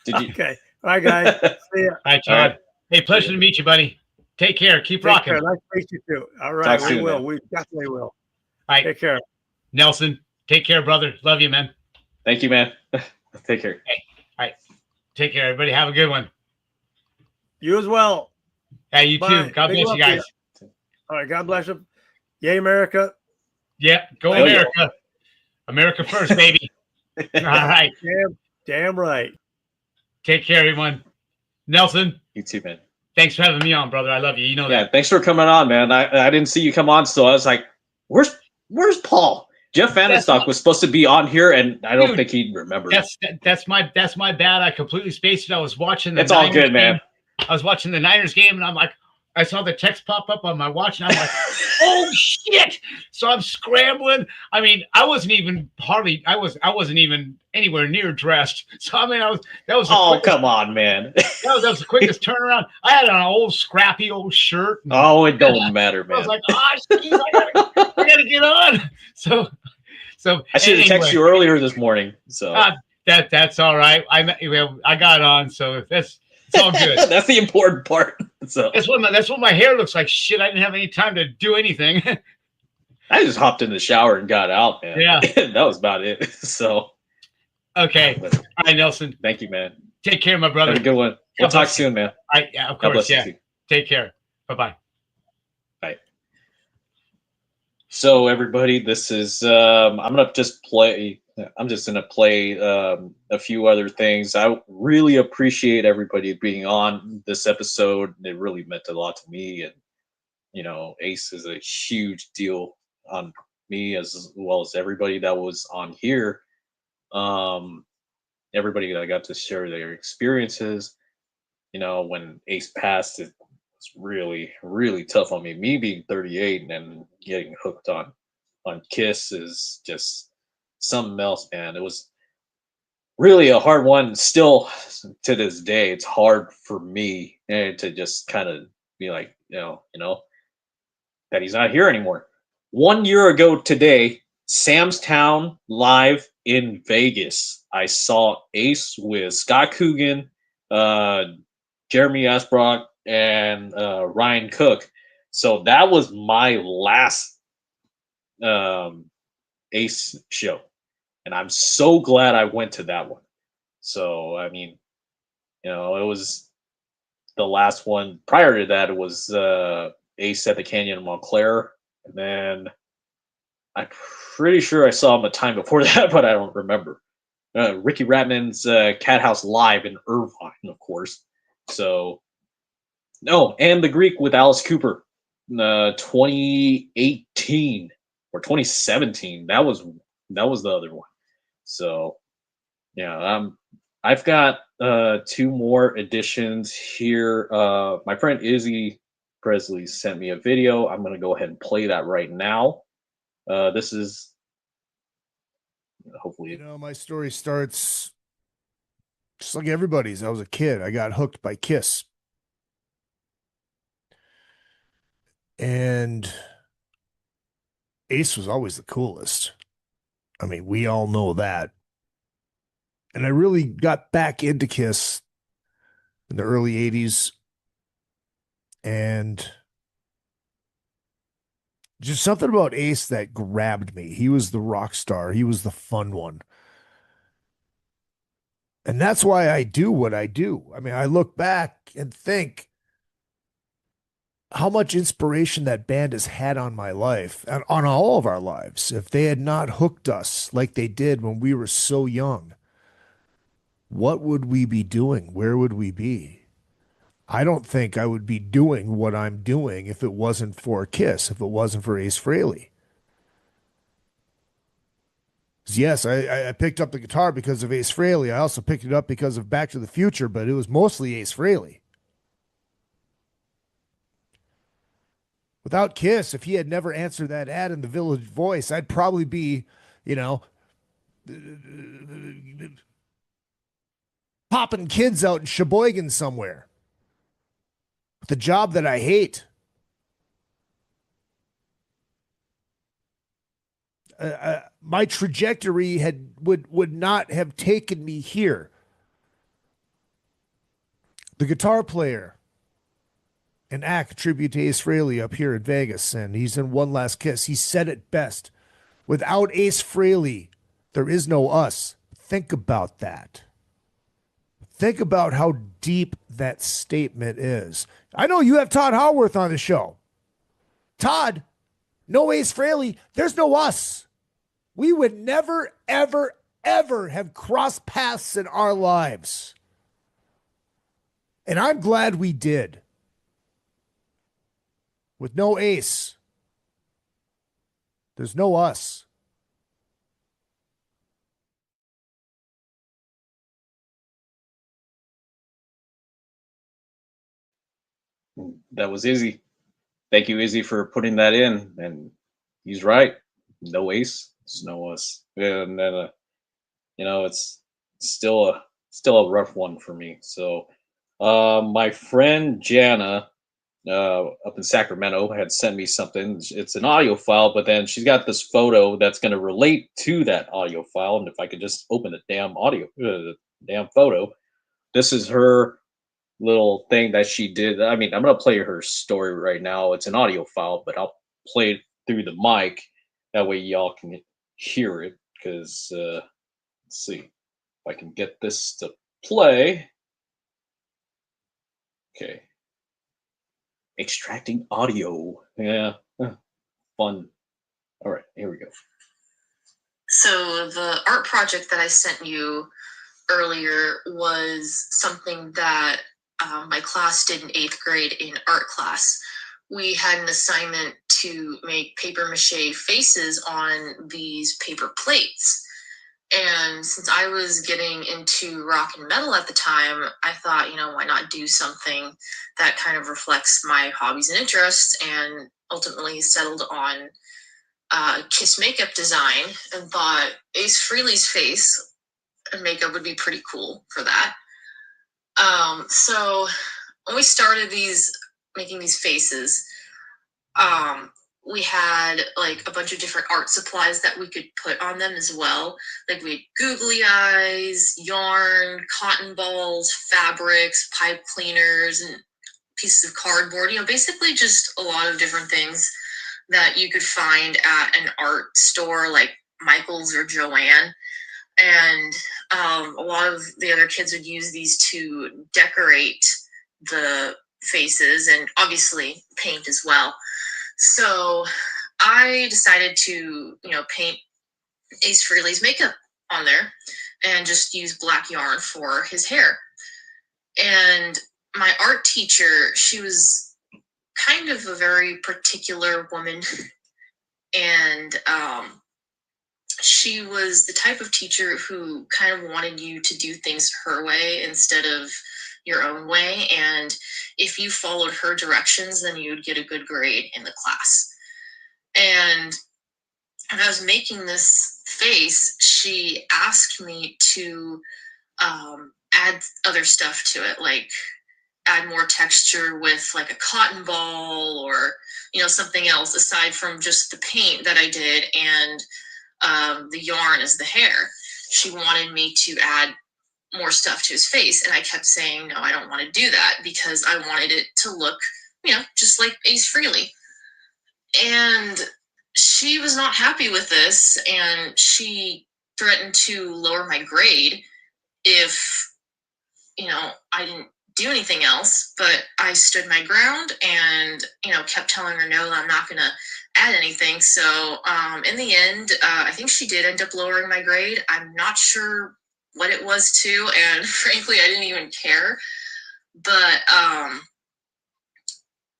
Did you? Okay. All right, guys. See ya. Hi, Todd. Right. Hey, pleasure to meet you, buddy. Take care. Keep rocking. Care. Nice to meet you too. All right. Talk soon, will. Man. We definitely will. All right. Take care. Nelson, take care, brother. Love you, man. Thank you, man. Take care. Hey. All right. Take care, everybody. Have a good one. You as well. Yeah, you Bye. too. God Big bless you guys. All right. God bless you. Yay, America. Yeah. Go America. America first, baby. All right. Damn right. Take care, everyone. Nelson. You too, man. Thanks for having me on, brother. I love you. You know that. Yeah, thanks for coming on, man. I didn't see you come on, so I was like, where's Paul? Jeff Vandenstock was supposed to be on here, and I don't think he'd remember. That's my bad. I completely spaced it. I was watching the It's all good, man. I was watching the Niners game, and I'm like, I saw the text pop up on my watch, and I'm like, oh shit! So I'm scrambling. I mean, I wasn't even anywhere near dressed. So I mean, that was. Oh, come on, man. that was the quickest turnaround. I had an old scrappy old shirt. Oh, it don't matter, man. I was like, geez, I gotta get on. So I should have texted you earlier this morning. So that's all right. I got on, so it's all good. That's the important part. So that's what my hair looks like. Shit, I didn't have any time to do anything. I just hopped in the shower and got out, man. Yeah, that was about it. So okay, all right, Nelson. Thank you, man. Take care, my brother. Have a good one. We'll talk soon, man. Yeah, of course. Yeah. Take care. Bye-bye. Bye. So everybody, this is I'm just gonna play a few other things. I really appreciate everybody being on this episode. It really meant a lot to me, and you know, Ace is a huge deal on me as well as everybody that was on here. Everybody that got to share their experiences. You know, when Ace passed, it was really, really tough on me. Me being 38 and getting hooked on Kiss is just something else, man. It was really a hard one. Still to this day, it's hard for me to just kind of be like, you know, that he's not here anymore. 1 year ago today, Sam's Town live in Vegas. I saw Ace with Scott Coogan, Jeremy Asbrock, and Ryan Cook. So that was my last Ace show, and I'm so glad I went to that one. So I mean, you know, it was the last one. Prior to that, it was Ace at the Canyon in Montclair, and then I'm pretty sure I saw him a time before that, but I don't remember. Ricky Ratman's Cat House Live in Irvine, of course. So, no, and the Greek with Alice Cooper, 2018 or 2017. That was the other one. So, yeah, I've got 2 more editions here. My friend Izzy Presley sent me a video. I'm gonna go ahead and play that right now. This is hopefully. You know, my story starts just like everybody's. I was a kid. I got hooked by Kiss. And Ace was always the coolest. I mean, we all know that. And I really got back into Kiss in the early 80s. And just something about Ace that grabbed me. He was the rock star. He was the fun one. And that's why I do what I do. I mean, I look back and think how much inspiration that band has had on my life and on all of our lives. If they had not hooked us like they did when we were so young, what would we be doing? Where would we be? I don't think I would be doing what I'm doing if it wasn't for Kiss, if it wasn't for Ace Frehley. Yes, I picked up the guitar because of Ace Frehley. I also picked it up because of Back to the Future, but it was mostly Ace Frehley. Without Kiss, if he had never answered that ad in the Village Voice, I'd probably be, you know, popping kids out in Sheboygan somewhere with a job that I hate. My trajectory would not have taken me here. The guitar player, an act tribute to Ace Frehley up here in Vegas, and he's in One Last Kiss. He said it best. Without Ace Frehley, there is no us. Think about that. Think about how deep that statement is. I know you have Todd Howarth on the show. Todd, no Ace Frehley, there's no us. We would never, ever, ever have crossed paths in our lives. And I'm glad we did. With no Ace, there's no us. That was Izzy. Thank you, Izzy, for putting that in. And he's right. No Ace, there's no us. And then, it's still a rough one for me. So, my friend Jana, up in Sacramento, had sent me something. It's an audio file, but then she's got this photo that's going to relate to that audio file. And if I could just open the damn photo, this is her little thing that she did. I mean, I'm going to play her story right now. It's an audio file, but I'll play it through the mic. That way y'all can hear it. Because, let's see if I can get this to play. Okay. Extracting audio. Yeah. Fun. All right, here we go. So the art project that I sent you earlier was something that my class did in 8th grade in art class. We had an assignment to make paper mache faces on these paper plates. And since I was getting into rock and metal at the time, I thought, why not do something that kind of reflects my hobbies and interests, and ultimately settled on Kiss makeup design and thought Ace Frehley's face and makeup would be pretty cool for that. So when we started making these faces, we had like a bunch of different art supplies that we could put on them as well. Like we had googly eyes, yarn, cotton balls, fabrics, pipe cleaners, and pieces of cardboard, basically just a lot of different things that you could find at an art store like Michael's or Joann. And a lot of the other kids would use these to decorate the faces and obviously paint as well. So I decided to, paint Ace Frehley's makeup on there and just use black yarn for his hair. And my art teacher, she was kind of a very particular woman. And she was the type of teacher who kind of wanted you to do things her way instead of your own way. And if you followed her directions, then you'd get a good grade in the class. And when I was making this face, she asked me to add other stuff to it, like add more texture with like a cotton ball or, something else aside from just the paint that I did and the yarn as the hair. She wanted me to add more stuff to his face, and I kept saying, no, I don't want to do that because I wanted it to look, just like Ace Frehley. And she was not happy with this, and she threatened to lower my grade if, I didn't do anything else. But I stood my ground and, kept telling her, no, I'm not going to add anything. So in the end, I think she did end up lowering my grade. I'm not sure what it was too, and frankly, I didn't even care. But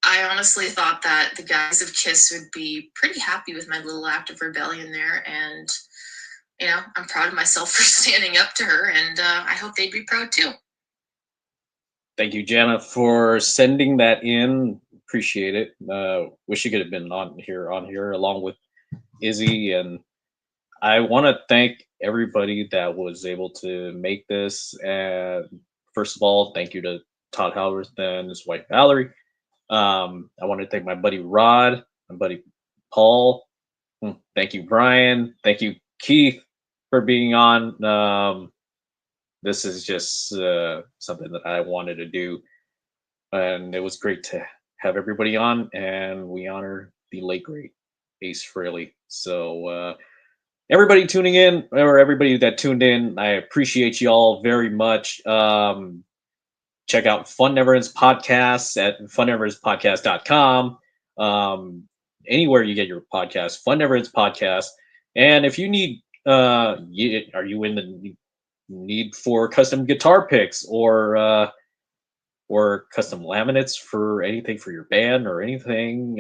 I honestly thought that the guys of Kiss would be pretty happy with my little act of rebellion there, and I'm proud of myself for standing up to her, and I hope they'd be proud too. Thank you, Jana, for sending that in. Appreciate it. Wish you could have been on here along with Izzy, and I want to thank everybody that was able to make this. And first of all, thank you to Todd Halworth and his wife Valerie. I want to thank my buddy Rod, my buddy Paul. Thank you, Brian. Thank you, Keith, for being on. This is just something that I wanted to do, and it was great to have everybody on. And we honor the late great Ace Frehley. So everybody tuning in, or everybody that tuned in, I appreciate you all very much. Check out Fun Never Ends Podcasts at funneverendspodcast.com. Anywhere you get your podcast, Fun Never Ends Podcast. And if you need, are you in the need for custom guitar picks or custom laminates for anything for your band or anything,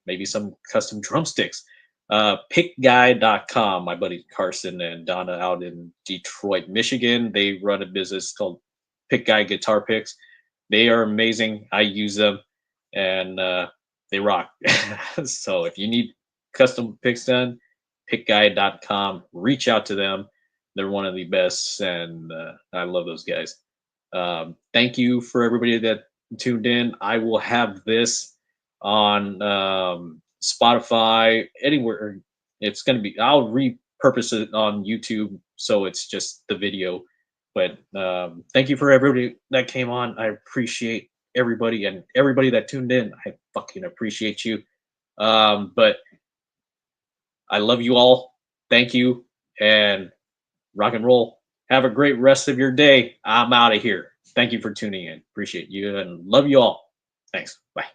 maybe some custom drumsticks? Pickguy.com. My buddy Carson and Donna out in Detroit, Michigan, they run a business called Pick Guy Guitar Picks. They are amazing. I use them, and they rock. So if you need custom picks done, pickguy.com. Reach out to them. They're one of the best, and I love those guys. Thank you for everybody that tuned in. I will have this on Spotify, anywhere. It's going to be, I'll repurpose it on YouTube, so it's just the video. But thank you for everybody that came on. I appreciate everybody, and everybody that tuned in. I fucking appreciate you. But I love you all. Thank you, and rock and roll. Have a great rest of your day. I'm out of here. Thank you for tuning in. Appreciate you and love you all. Thanks. Bye.